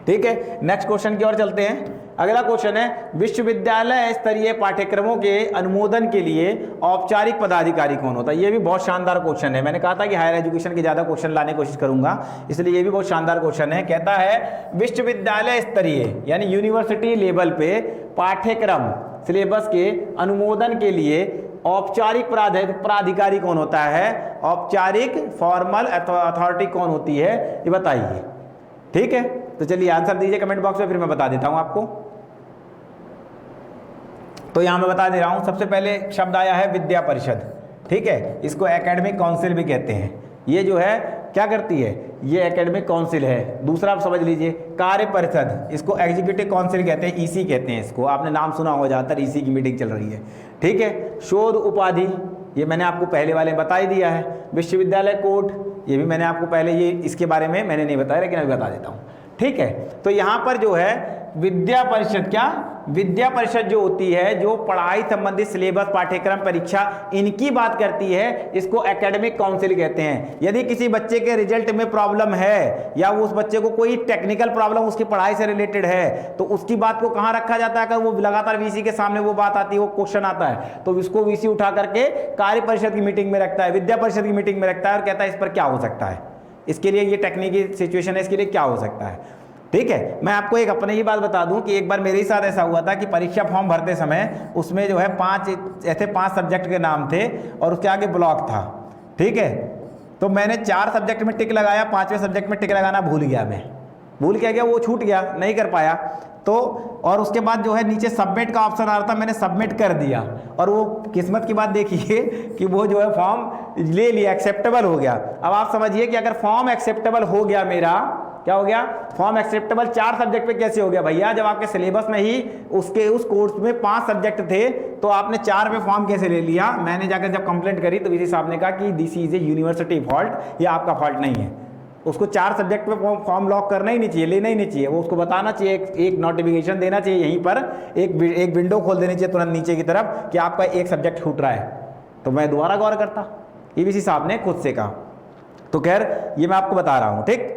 ठीक है। नेक्स्ट क्वेश्चन की ओर चलते हैं। अगला क्वेश्चन है विश्वविद्यालय स्तरीय पाठ्यक्रमों के अनुमोदन के लिए औपचारिक पदाधिकारी कौन होता है? ये भी बहुत शानदार क्वेश्चन है। मैंने कहा था कि हायर एजुकेशन के ज्यादा क्वेश्चन लाने की कोशिश करूंगा, इसलिए ये भी बहुत शानदार क्वेश्चन है। कहता है विश्वविद्यालय स्तरीय यानी यूनिवर्सिटी लेवल पे पाठ्यक्रम सिलेबस के अनुमोदन के लिए औपचारिक प्राधिकारी कौन होता है? औपचारिक फॉर्मल अथॉरिटी कौन होती है, ये बताइए, ठीक है। तो चलिए आंसर दीजिए कमेंट बॉक्स में, फिर मैं बता देता हूं आपको। तो यहां मैं बता दे रहा हूं, सबसे पहले शब्द आया है विद्या परिषद, ठीक है, इसको एकेडमिक काउंसिल भी कहते हैं। ये जो है क्या करती है? ये एकेडमिक काउंसिल है। दूसरा आप समझ लीजिए कार्य परिषद, इसको एग्जीक्यूटिव काउंसिल कहते हैं, EC कहते हैं इसको, आपने नाम सुना होगा, ज़्यादातर EC की मीटिंग चल रही है, ठीक है। शोध उपाधि, ये मैंने आपको पहले वाले में बता ही दिया है। विश्वविद्यालय कोर्ट, ये भी मैंने आपको पहले, ये इसके बारे में मैंने नहीं बताया लेकिन अभी बता देता हूँ, ठीक है। तो यहाँ पर जो है विद्या परिषद, क्या विद्या परिषद जो होती है, जो पढ़ाई संबंधित सिलेबस, पाठ्यक्रम, परीक्षा, इनकी बात करती है, इसको एकेडमिक काउंसिल कहते हैं। यदि किसी बच्चे के रिजल्ट में प्रॉब्लम है या वो उस बच्चे को कोई टेक्निकल प्रॉब्लम उसकी पढ़ाई से रिलेटेड है तो उसकी बात को कहाँ रखा जाता है? अगर वो लगातार VC के सामने वो बात आती है, वो क्वेश्चन आता है, तो इसको VC उठा करके कार्य परिषद की मीटिंग में रखता है, विद्या परिषद की मीटिंग में रखता है और कहता है इस पर क्या हो सकता है, इसके लिए ये टेक्निकल सिचुएशन है, इसके लिए क्या हो सकता है, ठीक है। मैं आपको एक अपने ही बात बता दूं कि एक बार मेरे ही साथ ऐसा हुआ था कि परीक्षा फॉर्म भरते समय उसमें जो है 5 सब्जेक्ट के नाम थे और उसके आगे ब्लॉक था, ठीक है। तो मैंने 4 सब्जेक्ट में टिक लगाया, 5वें सब्जेक्ट में टिक लगाना भूल गया, मैं भूल क्या गया, वो छूट गया, नहीं कर पाया। तो और उसके बाद जो है नीचे सबमिट का ऑप्शन आ रहा था, मैंने सबमिट कर दिया और वो किस्मत की बात देखिए कि वो जो है फॉर्म ले लिया, एक्सेप्टेबल हो गया। अब आप समझिए कि अगर फॉर्म एक्सेप्टेबल हो गया, मेरा क्या हो गया? फॉर्म एक्सेप्टेबल 4 सब्जेक्ट पे कैसे हो गया भैया? जब आपके सिलेबस में ही उस कोर्स में 5 सब्जेक्ट थे तो आपने 4 पे फॉर्म कैसे ले लिया? मैंने जाकर जब कंप्लेंट करी तो VC साहब ने कहा कि this is a university fault, ये आपका फॉल्ट नहीं है। उसको 4 सब्जेक्ट पे फॉर्म लॉक करना ही नहीं चाहिए, लेना ही नहीं चाहिए, वो उसको बताना चाहिए, एक नोटिफिकेशन देना चाहिए, यहीं पर एक विंडो खोल देनी चाहिए तुरंत नीचे की तरफ कि आपका एक सब्जेक्ट छूट रहा है, तो मैं दोबारा गौर करता। ये VC साहब ने खुद से कहा। तो खैर ये मैं आपको बता रहा हूँ, ठीक।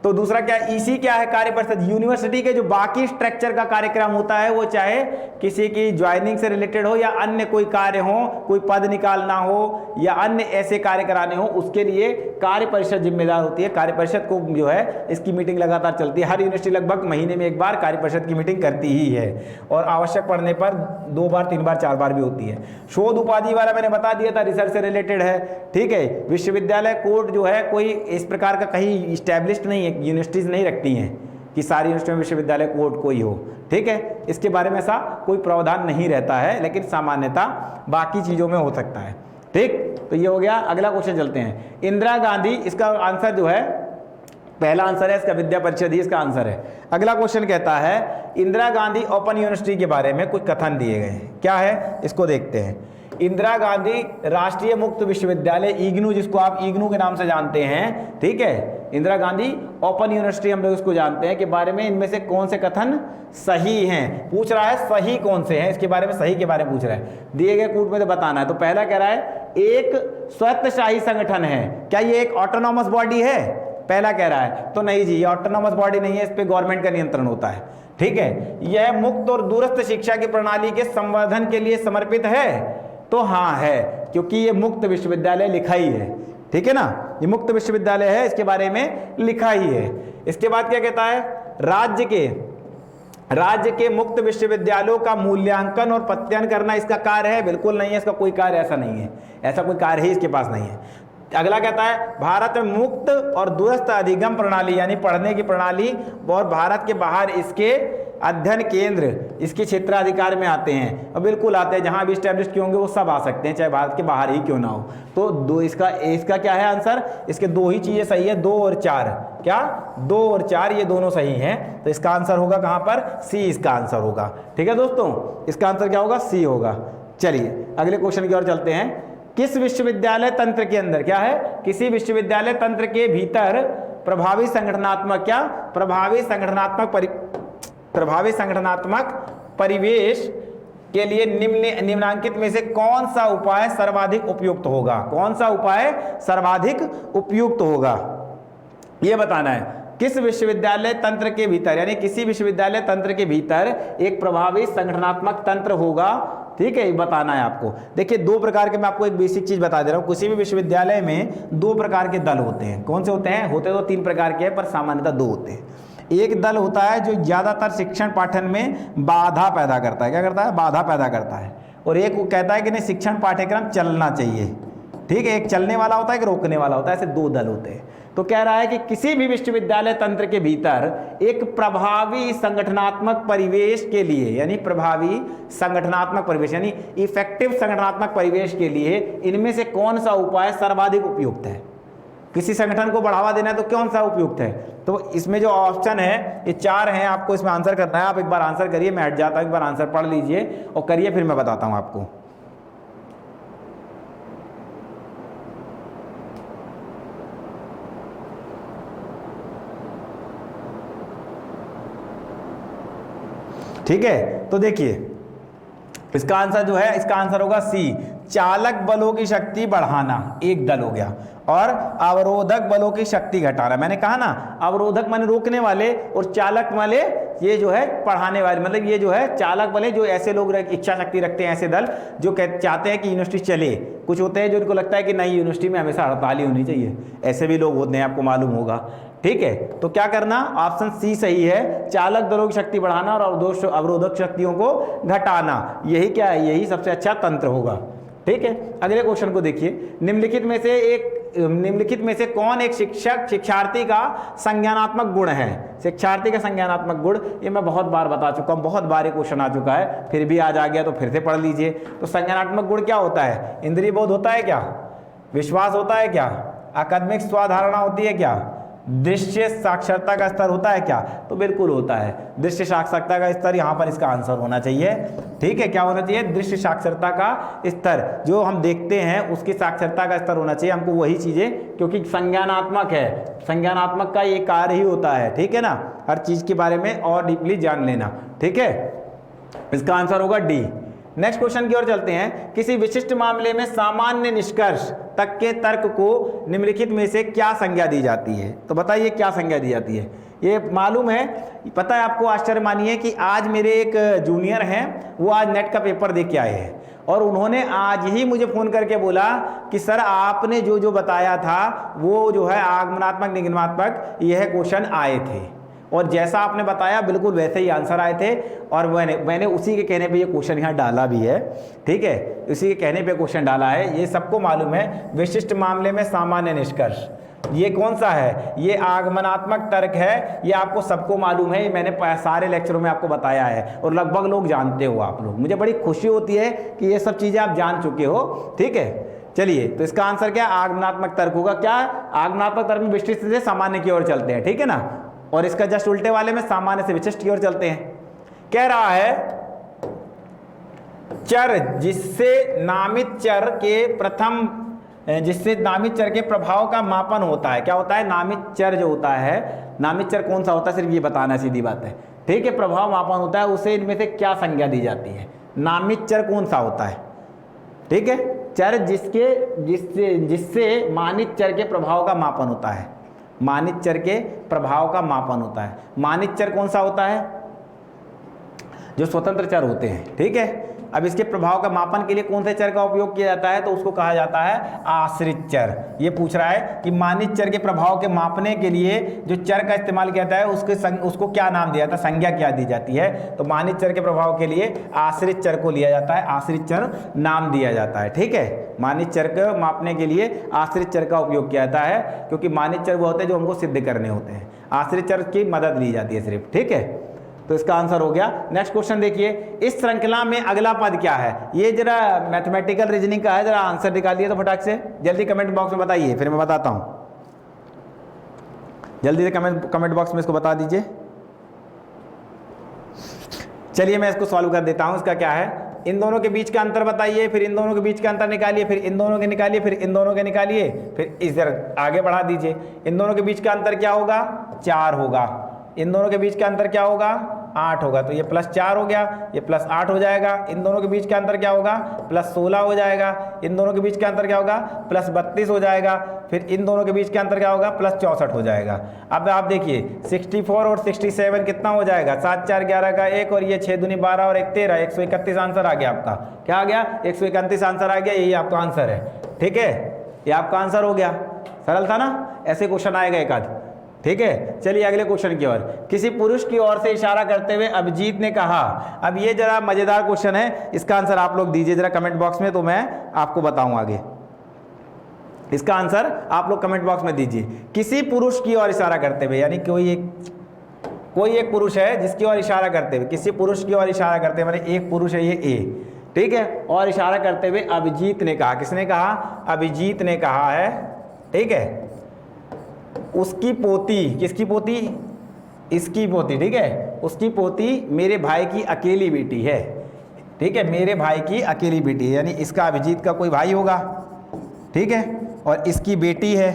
तो दूसरा क्या है, ईसी क्या है, कार्य परिषद। यूनिवर्सिटी के जो बाकी स्ट्रक्चर का कार्यक्रम होता है वो चाहे किसी की ज्वाइनिंग से रिलेटेड हो या अन्य कोई कार्य हो, कोई पद निकालना हो या अन्य ऐसे कार्य कराने हो, उसके लिए कार्य परिषद जिम्मेदार होती है। कार्य परिषद को जो है इसकी मीटिंग लगातार चलती है। हर यूनिवर्सिटी लगभग महीने में एक बार कार्य परिषद की मीटिंग करती ही है और आवश्यक पड़ने पर 2 बार 3 बार 4 बार भी होती है। शोध उपाधि वाला मैंने बता दिया था, रिसर्च से रिलेटेड है। ठीक है, विश्वविद्यालय कोड जो है कोई इस प्रकार का कहीं स्टैब्लिश्ड नहीं है, यूनिवर्सिटीज नहीं रखती हैं कि सारी यूनिवर्सिटी में विश्वविद्यालय कोड कोई हो। ठीक है, इसके बारे में ऐसा कोई प्रावधान नहीं रहता है, लेकिन सामान्यता बाकी चीजों में हो सकता है। ठीक, तो ये हो गया। अगला क्वेश्चन चलते हैं। इंदिरा गांधी, इसका आंसर जो है पहला आंसर है इसका, विद्या परिषद ही इसका आंसर है। अगला क्वेश्चन कहता है इंदिरा गांधी ओपन यूनिवर्सिटी के बारे में कुछ कथन दिए गए हैं, क्या है इसको देखते हैं। इंदिरा गांधी राष्ट्रीय मुक्त विश्वविद्यालय, इग्नू, जिसको आप इग्नू के नाम से जानते हैं, ठीक है, इंदिरा गांधी ओपन यूनिवर्सिटी हम लोग इसको जानते हैं, के बारे में इनमें से कौन से कथन सही हैं, पूछ रहा है सही कौन से हैं, इसके बारे में सही के बारे में पूछ रहा है। दिए गए कूट में तो बताना है। तो पहला कह रहा है एक स्वत्वशाही संगठन है, क्या ये एक ऑटोनॉमस बॉडी है? पहला कह रहा है तो नहीं जी, ये ऑटोनॉमस बॉडी नहीं है, इस पे गवर्नमेंट का नियंत्रण होता है। ठीक है, यह मुक्त और दूरस्थ शिक्षा की प्रणाली के संवर्धन के लिए समर्पित है, तो हाँ है, क्योंकि ये मुक्त विश्वविद्यालय लिखा ही है। ठीक है ना, ये मुक्त विश्वविद्यालय है, इसके बारे में लिखा ही है। इसके बाद क्या कहता है, राज्य के मुक्त विश्वविद्यालयों का मूल्यांकन और पत्यान करना इसका कार्य है? बिल्कुल नहीं है, इसका कोई कार्य ऐसा नहीं है, ऐसा कोई कार्य ही इसके पास नहीं है। अगला कहता है भारत में मुक्त और दूरस्थ अधिगम प्रणाली यानी पढ़ने की प्रणाली और भारत के बाहर इसके अध्ययन केंद्र इसके क्षेत्राधिकार में आते हैं, और बिल्कुल आते हैं, जहां भी स्टैब्लिश किए होंगे वो सब आ सकते हैं, चाहे भारत के बाहर ही क्यों ना हो। तो दो, इसका क्या है आंसर, इसके दो ही चीजें सही है, 2 और 4। क्या 2 और 4 ये दोनों सही हैं, तो इसका आंसर होगा कहां पर, सी इसका आंसर होगा। ठीक है दोस्तों, इसका आंसर क्या होगा, सी होगा। चलिए अगले क्वेश्चन की ओर चलते हैं। किस विश्वविद्यालय तंत्र के अंदर, क्या है, किसी विश्वविद्यालय तंत्र के भीतर प्रभावी संगठनात्मक, क्या प्रभावी संगठनात्मक परिवेश के लिए निम्नलिखित में से कौन सा उपाय सर्वाधिक उपयुक्त होगा? कौन सा उपाय सर्वाधिक उपयुक्त होगा यह बताना है। किस विश्वविद्यालय तंत्र के भीतर, यानी किसी विश्वविद्यालय तंत्र के भीतर एक प्रभावी संगठनात्मक तंत्र होगा, ठीक है, बताना है आपको। देखिए 2 प्रकार के, मैं आपको एक बेसिक चीज बता दे रहा हूं, किसी भी विश्वविद्यालय में 2 प्रकार के दल होते हैं। कौन से होते हैं? होते तो 3 प्रकार के हैं, पर सामान्यतः 2 होते हैं। एक दल होता है जो ज्यादातर शिक्षण पाठन में बाधा पैदा करता है, क्या करता है, बाधा पैदा करता है, और एक वो कहता है कि नहीं शिक्षण पाठ्यक्रम चलना चाहिए। ठीक है, एक चलने वाला होता है, एक रोकने वाला होता है, ऐसे 2 दल होते हैं। तो कह रहा है कि किसी भी विश्वविद्यालय तंत्र के भीतर एक प्रभावी संगठनात्मक परिवेश के लिए, यानी प्रभावी संगठनात्मक परिवेश यानी इफेक्टिव संगठनात्मक परिवेश के लिए इनमें से कौन सा उपाय सर्वाधिक उपयुक्त है? किसी संगठन को बढ़ावा देना है तो कौन सा उपयुक्त है? तो इसमें जो ऑप्शन है ये 4 हैं, आपको इसमें आंसर करना है। आप एक बार आंसर करिए, मैं हट जाता हूं, एक बार आंसर पढ़ लीजिए और करिए, फिर मैं बताता हूं आपको। ठीक है, तो देखिए इसका आंसर जो है, इसका आंसर होगा सी, चालक बलों की शक्ति बढ़ाना, एक दल हो गया, और अवरोधक बलों की शक्ति घटाना। मैंने कहा ना, अवरोधक माने रोकने वाले और चालक वाले ये जो है पढ़ाने वाले, मतलब ये जो है चालक वाले जो ऐसे लोग इच्छा शक्ति रखते हैं, ऐसे दल जो चाहते हैं कि यूनिवर्सिटी चले। कुछ होते हैं जो इनको लगता है कि नहीं यूनिवर्सिटी में हमेशा हड़ताल ही होनी चाहिए, ऐसे भी लोग होते हैं, आपको मालूम होगा। ठीक है, तो क्या करना, ऑप्शन सी सही है, चालक दलों की शक्ति बढ़ाना और अवरोधक शक्तियों को घटाना, यही क्या है, यही सबसे अच्छा तंत्र होगा। ठीक है, अगले क्वेश्चन को देखिए। निम्नलिखित में से कौन एक शिक्षार्थी का संज्ञानात्मक गुण है? शिक्षार्थी का संज्ञानात्मक गुण, ये मैं बहुत बार बता चुका हूं, बहुत बार ये क्वेश्चन आ चुका है, फिर भी आज आ गया तो फिर से पढ़ लीजिए। तो संज्ञानात्मक गुण क्या होता है? इंद्रिय बोध होता है क्या? विश्वास होता है क्या? अकादमिक स्वाधारणा होती है क्या? दृश्य साक्षरता का स्तर होता है क्या? तो बिल्कुल होता है, दृश्य साक्षरता का स्तर, यहाँ पर इसका आंसर होना चाहिए। ठीक है, क्या होना चाहिए? दृश्य साक्षरता का स्तर, जो हम देखते हैं उसकी साक्षरता का स्तर होना चाहिए हमको, वही चीजें, क्योंकि संज्ञानात्मक है, संज्ञानात्मक का ये कार्य ही होता है। ठीक है ना, हर चीज के बारे में और डीपली जान लेना। ठीक है, इसका आंसर होगा डी। नेक्स्ट क्वेश्चन की ओर चलते हैं। किसी विशिष्ट मामले में सामान्य निष्कर्ष तक के तर्क को निम्नलिखित में से क्या संज्ञा दी जाती है? तो बताइए क्या संज्ञा दी जाती है? ये मालूम है, पता है आपको, आश्चर्य मानिए कि आज मेरे एक जूनियर हैं, वो आज नेट का पेपर दे के आए हैं और उन्होंने आज ही मुझे फ़ोन करके बोला कि सर आपने जो जो बताया था वो जो है आगमनात्मक निगमनात्मक यह क्वेश्चन आए थे और जैसा आपने बताया बिल्कुल वैसे ही आंसर आए थे और मैंने उसी के कहने पे ये क्वेश्चन यहाँ डाला भी है। ठीक है, उसी के कहने पे क्वेश्चन डाला है। ये सबको मालूम है, विशिष्ट मामले में सामान्य निष्कर्ष, ये कौन सा है? ये आगमनात्मक तर्क है। ये आपको सबको मालूम है, ये मैंने सारे लेक्चरों में आपको बताया है और लगभग लोग जानते हो आप लोग। मुझे बड़ी खुशी होती है कि ये सब चीज़ें आप जान चुके हो। ठीक है, चलिए, तो इसका आंसर क्या? आगमनात्मक तर्क होगा। क्या? आगमनात्मक तर्क में विशिष्ट से सामान्य की ओर चलते हैं। ठीक है ना, और इसका जस्ट उल्टे वाले में सामान्य से विशिष्ट की ओर चलते हैं। कह रहा है चर जिससे नामित चर के प्रभाव का मापन होता है। क्या होता है? नामित चर जो होता है, नामित चर कौन सा होता है, सिर्फ ये बताना, सीधी बात है। ठीक है, प्रभाव मापन होता है, उसे इनमें से क्या संज्ञा दी जाती है? नामित चर कौन सा होता है? ठीक है, चर जिससे मानित चर के प्रभाव का मापन होता है। मानित चर के प्रभाव का मापन होता है। मानित चर कौन सा होता है? जो स्वतंत्र चर होते हैं। ठीक है, अब इसके प्रभाव का मापन के लिए कौन से चर का उपयोग किया जाता है? तो उसको कहा जाता है आश्रित चर। ये पूछ रहा है कि मानित चर के प्रभाव के मापने के लिए जो चर का इस्तेमाल किया जाता है उसको क्या नाम दिया जाता है, संज्ञा क्या दी जाती है? तो मानित चर के प्रभाव के लिए आश्रित चर को लिया जाता है, आश्रित चर नाम दिया जाता है। ठीक है, मानित चर को मापने के लिए आश्रित चर का उपयोग किया जाता है, क्योंकि मानित चर वो होते हैं जो हमको सिद्ध करने होते हैं, आश्रित चर की मदद ली जाती है सिर्फ। ठीक है, तो इसका आंसर हो गया। नेक्स्ट क्वेश्चन देखिए, इस श्रृंखला में अगला पद क्या है? ये जरा मैथमेटिकल रीजनिंग का है, जरा आंसर निकालिए तो फटाक से, जल्दी कमेंट बॉक्स में बताइए, फिर मैं बताता हूं। जल्दी से कमेंट बॉक्स में इसको बता दीजिए। चलिए मैं इसको सॉल्व कर देता हूं। इसका क्या है? इन दोनों के बीच का अंतर बताइए, फिर इन दोनों के बीच का अंतर निकालिए, फिर इन दोनों के निकालिए, फिर इन दोनों के निकालिए, फिर इधर आगे बढ़ा दीजिए। इन दोनों के बीच का अंतर क्या होगा? 4 होगा। इन दोनों के बीच का अंतर क्या होगा? 8 होगा। तो ये +4 हो गया, ये +8 हो जाएगा। इन दोनों के बीच का अंतर क्या होगा? +16 हो जाएगा। इन दोनों के बीच का अंतर क्या होगा? +32 हो जाएगा। फिर इन दोनों के बीच का अंतर क्या होगा? +64 हो जाएगा। अब आप देखिए 64 और 67 कितना हो जाएगा? 7 4 11 का 1 और ये 6 दूनी 12 और 1 13, 131 आंसर आ गया आपका। क्या आ गया? 131 आंसर आ गया। यही आपका आंसर है। ठीक है, ये आपका आंसर हो गया। सरल था ना? ऐसे क्वेश्चन आएगा एक आध। ठीक है, चलिए अगले क्वेश्चन की ओर। किसी पुरुष की ओर से इशारा करते हुए अभिजीत ने कहा। अब ये जरा मजेदार क्वेश्चन है, इसका आंसर आप लोग दीजिए जरा कमेंट बॉक्स में, तो मैं आपको बताऊं आगे। इसका आंसर आप लोग कमेंट बॉक्स में दीजिए। किसी पुरुष की ओर इशारा करते हुए, यानी कोई एक पुरुष है जिसकी ओर इशारा करते हुए, किसी पुरुष की ओर इशारा करते हुए, माने एक पुरुष है ये ए, ठीक है, और इशारा करते हुए अभिजीत ने कहा। किसने कहा? अभिजीत ने कहा है। ठीक है, उसकी पोती, किसकी पोती? इसकी पोती। ठीक है, उसकी पोती मेरे भाई की अकेली बेटी है। ठीक है, मेरे भाई की अकेली बेटी है, यानी इसका अभिजीत का कोई भाई होगा। ठीक है, और इसकी बेटी है।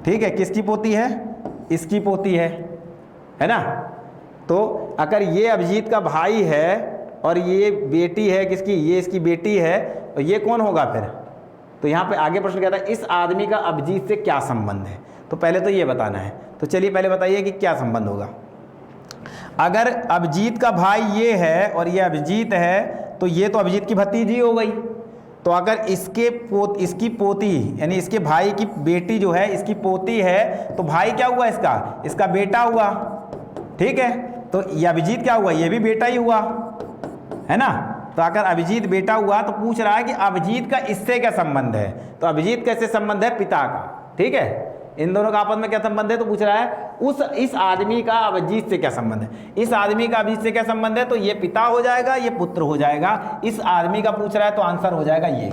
ठीक है, किसकी पोती है? इसकी पोती है ना? तो अगर ये अभिजीत का भाई है और ये बेटी है किसकी? ये इसकी बेटी है, तो ये कौन होगा फिर? तो यहाँ पे आगे प्रश्न कहता है इस आदमी का अभिजीत से क्या संबंध है? तो पहले तो ये बताना है। तो चलिए पहले बताइए कि क्या संबंध होगा। अगर अभिजीत का भाई ये है और ये अभिजीत है, तो ये तो अभिजीत की भतीजी हो गई। तो अगर इसकी पोती यानी इसके भाई की बेटी जो है इसकी पोती है, तो भाई क्या हुआ? इसका बेटा हुआ। ठीक है, तो ये अभिजीत क्या हुआ? ये भी बेटा ही हुआ, है ना? तो अगर अभिजीत बेटा हुआ तो पूछ रहा है कि अभिजीत का इससे क्या संबंध है? तो अभिजीत कैसे संबंध है? पिता का। ठीक है, इन दोनों का आपस में क्या संबंध है? तो पूछ रहा है इस आदमी का अभिजीत से क्या संबंध है? इस आदमी का अभिजीत से क्या संबंध है? तो ये पिता हो जाएगा, ये पुत्र हो जाएगा। इस आदमी का पूछ रहा है तो आंसर हो जाएगा ये।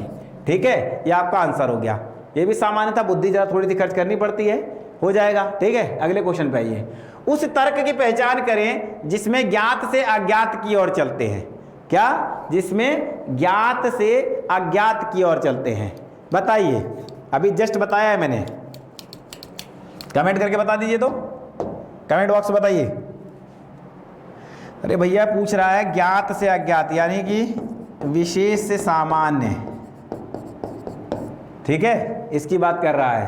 ठीक है, ये आपका आंसर हो गया। ये भी सामान्यतः बुद्धि जरा थोड़ी सी खर्च करनी पड़ती है, हो जाएगा। ठीक है, अगले क्वेश्चन पे आइए। उस तर्क की पहचान करें जिसमें ज्ञात से अज्ञात की ओर चलते हैं। क्या? जिसमें ज्ञात से अज्ञात की ओर चलते हैं। बताइए, अभी जस्ट बताया है मैंने, कमेंट करके बता दीजिए। तो कमेंट बॉक्स में बताइए। अरे भैया पूछ रहा है ज्ञात से अज्ञात, यानी कि विशेष से सामान्य, ठीक है, इसकी बात कर रहा है।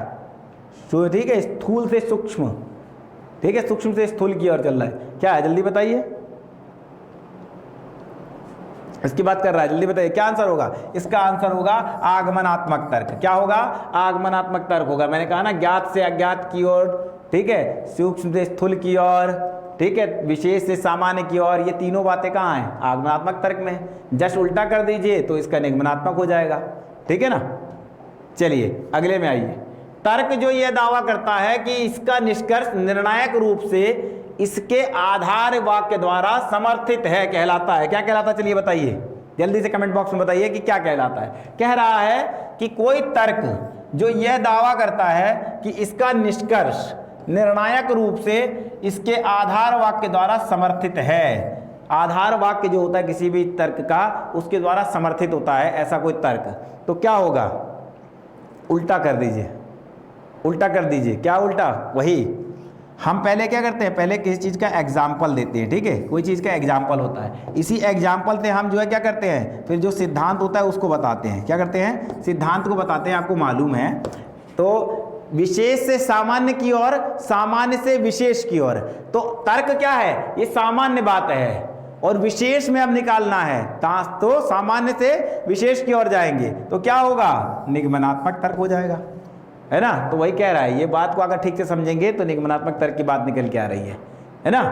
तो ठीक है, स्थूल से सूक्ष्म, ठीक है, सूक्ष्म से स्थूल की ओर चल रहा है। क्या है जल्दी बताइए, इसकी बात कर रहा है, जल्दी बताइए क्या आंसर होगा। इसका आंसर होगा आगमनात्मक तर्क। क्या होगा, आगमनात्मक तर्क होगा। मैंने कहा ना, ज्ञात से अज्ञात की ओर, ठीक है, सूक्ष्म से स्थूल की ओर, ठीक है, विशेष से सामान्य की ओर, ये तीनों बातें कहाँ हैं, आगमनात्मक तर्क में। जस्ट उल्टा कर दीजिए तो इसका निगमनात्मक हो जाएगा, ठीक है ना। चलिए अगले में आइए। तर्क जो यह दावा करता है कि इसका निष्कर्ष निर्णायक रूप से इसके आधार वाक्य द्वारा समर्थित है, कहलाता है। क्या कहलाता है, चलिए बताइए, जल्दी से कमेंट बॉक्स में बताइए कि क्या कहलाता है। कह रहा है कि कोई तर्क जो यह दावा करता है कि इसका निष्कर्ष निर्णायक रूप से इसके आधार वाक्य द्वारा समर्थित है। आधार वाक्य जो होता है किसी भी तर्क का, उसके द्वारा समर्थित होता है ऐसा कोई तर्क, तो क्या होगा, उल्टा कर दीजिए, उल्टा कर दीजिए। क्या उल्टा, वही हम पहले क्या करते हैं, पहले किसी चीज़ का एग्जाम्पल देते हैं, ठीक है, कोई चीज़ का एग्जाम्पल होता है, इसी एग्जाम्पल से हम जो है क्या करते हैं, फिर जो सिद्धांत होता है उसको बताते हैं। क्या करते हैं, सिद्धांत को बताते हैं, आपको मालूम है। तो विशेष से सामान्य की ओर, सामान्य से विशेष की ओर, तो तर्क क्या है, ये सामान्य बात है और विशेष में अब निकालना है, तो सामान्य से विशेष की ओर जाएंगे तो क्या होगा, निगमनात्मक तर्क हो जाएगा, है ना। तो वही कह रहा है, ये बात को अगर ठीक से समझेंगे तो निगमनात्मक तर्क की बात निकल के आ रही है ना।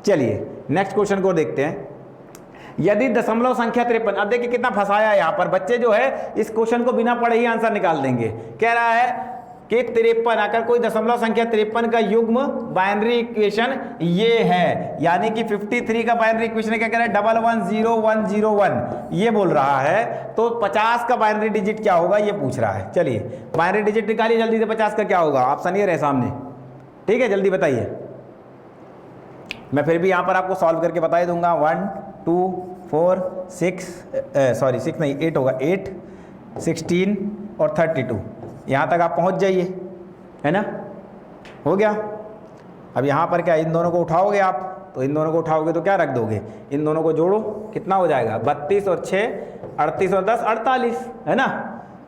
चलिए नेक्स्ट क्वेश्चन को देखते हैं। यदि दशमलव संख्या 53, अब देखिए कितना फंसाया यहाँ पर, बच्चे जो है इस क्वेश्चन को बिना पढ़े ही आंसर निकाल देंगे। कह रहा है कि 53, अगर कोई दशमलव संख्या 53 का युग्म बाइनरी इक्वेशन ये है, यानी कि 53 का बाइनरी इक्वेशन क्या कह रहा है, 110101, ये बोल रहा है, तो 50 का बाइनरी डिजिट क्या होगा ये पूछ रहा है। चलिए बाइनरी डिजिट निकालिए जल्दी से, 50 का क्या होगा, ऑप्शन ये रहे सामने, ठीक है, जल्दी बताइए। मैं फिर भी यहाँ पर आपको सॉल्व करके बता दूंगा। 1 2 4 6 सॉरी 6 नहीं 8 होगा, 8 16 और 32, यहाँ तक आप पहुँच जाइए, है ना, हो गया। अब यहाँ पर क्या, इन दोनों को उठाओगे आप, तो इन दोनों को उठाओगे तो क्या रख दोगे, इन दोनों को जोड़ो, कितना हो जाएगा, 32 और 6 38 और 10 48, है ना,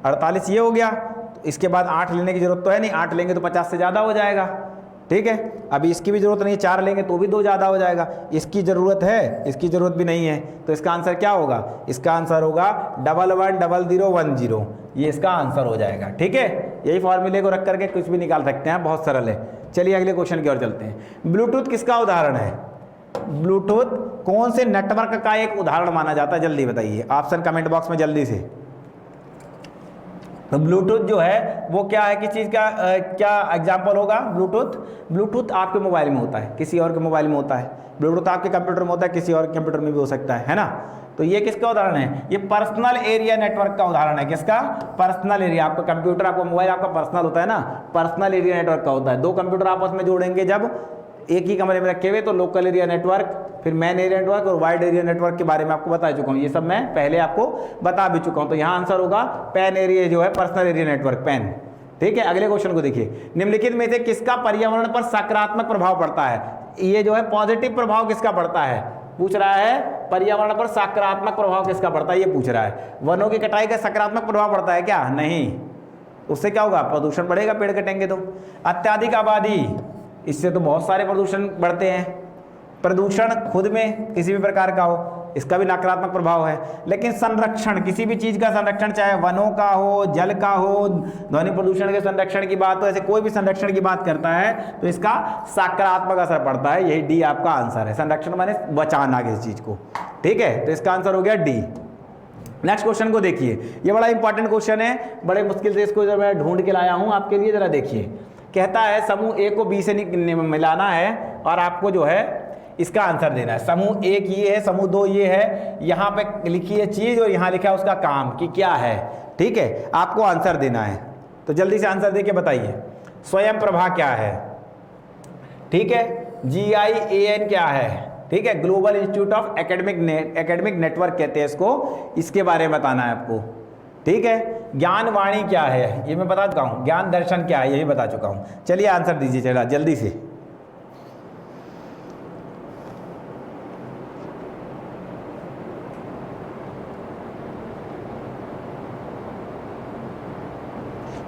48 ये हो गया। तो इसके बाद 8 लेने की जरूरत तो है नहीं, 8 लेंगे तो 50 से ज़्यादा हो जाएगा, ठीक है। अभी इसकी भी जरूरत नहीं है, 4 लेंगे तो भी 2 ज़्यादा हो जाएगा, इसकी ज़रूरत है, इसकी ज़रूरत भी नहीं है, तो इसका आंसर क्या होगा, इसका आंसर होगा 110010, ये इसका आंसर हो जाएगा, ठीक है। यही फॉर्मूले को रख करके कुछ भी निकाल सकते हैं, बहुत सरल है। चलिए अगले क्वेश्चन की ओर चलते हैं। ब्लूटूथ किसका उदाहरण है, ब्लूटूथ कौन से नेटवर्क का एक उदाहरण माना जाता है, जल्दी बताइए, ऑप्शन कमेंट बॉक्स में जल्दी से। तो ब्लूटूथ जो है वो क्या है, किस चीज़ का क्या एग्जाम्पल होगा, ब्लूटूथ आपके मोबाइल में होता है, किसी और के मोबाइल में होता है, ब्लूटूथ आपके कंप्यूटर में होता है, किसी और के कंप्यूटर में भी हो सकता है ना। तो ये किसका उदाहरण है, ये पर्सनल एरिया नेटवर्क का उदाहरण है। किसका, पर्सनल एरिया। आपका कंप्यूटर, आपका मोबाइल आपका पर्सनल होता है ना, पर्सनल एरिया नेटवर्क का होता है। 2 कंप्यूटर आपस में जोड़ेंगे जब एक ही कमरे में रखे हुए, तो लोकल एरिया नेटवर्क, फिर मैन एरिया नेटवर्क और वाइड एरिया नेटवर्क के बारे में आपको बता चुका हूँ, ये सब मैं पहले आपको बता भी चुका हूँ। तो यहाँ आंसर होगा पैन एरिया जो है, पर्सनल एरिया नेटवर्क, पैन, ठीक है। अगले क्वेश्चन को देखिए, निम्नलिखित में से किसका पर्यावरण पर सकारात्मक प्रभाव पड़ता है, ये जो है पॉजिटिव प्रभाव किसका पड़ता है, पूछ रहा है, पर्यावरण पर सकारात्मक प्रभाव किसका पड़ता है ये पूछ रहा है। वनों की कटाई का सकारात्मक प्रभाव पड़ता है क्या, नहीं, उससे क्या होगा, प्रदूषण बढ़ेगा, पेड़ कटेंगे तो। अत्यधिक आबादी, इससे तो बहुत सारे प्रदूषण बढ़ते हैं, प्रदूषण खुद में किसी भी प्रकार का हो, इसका भी नकारात्मक प्रभाव है। लेकिन संरक्षण, किसी भी चीज़ का संरक्षण, चाहे वनों का हो, जल का हो, ध्वनि प्रदूषण के संरक्षण की बात हो, ऐसे कोई भी संरक्षण की बात करता है तो इसका सकारात्मक असर पड़ता है। यही डी आपका आंसर है, संरक्षण माने बचाना किसी चीज़ को, ठीक है। तो इसका आंसर हो गया डी। नेक्स्ट क्वेश्चन को देखिए, ये बड़ा इंपॉर्टेंट क्वेश्चन है, बड़े मुश्किल से इसको जब मैं ढूंढ के लाया हूँ आपके लिए, जरा देखिए। कहता है समूह ए को बी से मिलाना है और आपको जो है इसका आंसर देना है। समूह एक ये है, समूह 2 ये है, यहाँ पे लिखी है चीज और यहाँ लिखा है उसका काम कि क्या है, ठीक है। आपको आंसर देना है, तो जल्दी से आंसर देके बताइए। स्वयं प्रभा क्या है, ठीक है। GIAN क्या है, ठीक है। Global institute of academic network कहते हैं इसको, इसके बारे में बताना है आपको, ठीक है। ज्ञानवाणी क्या है ये मैं बता चुका हूँ, ज्ञान दर्शन क्या है ये भी बता चुका हूँ। चलिए आंसर दीजिए जरा जल्दी से।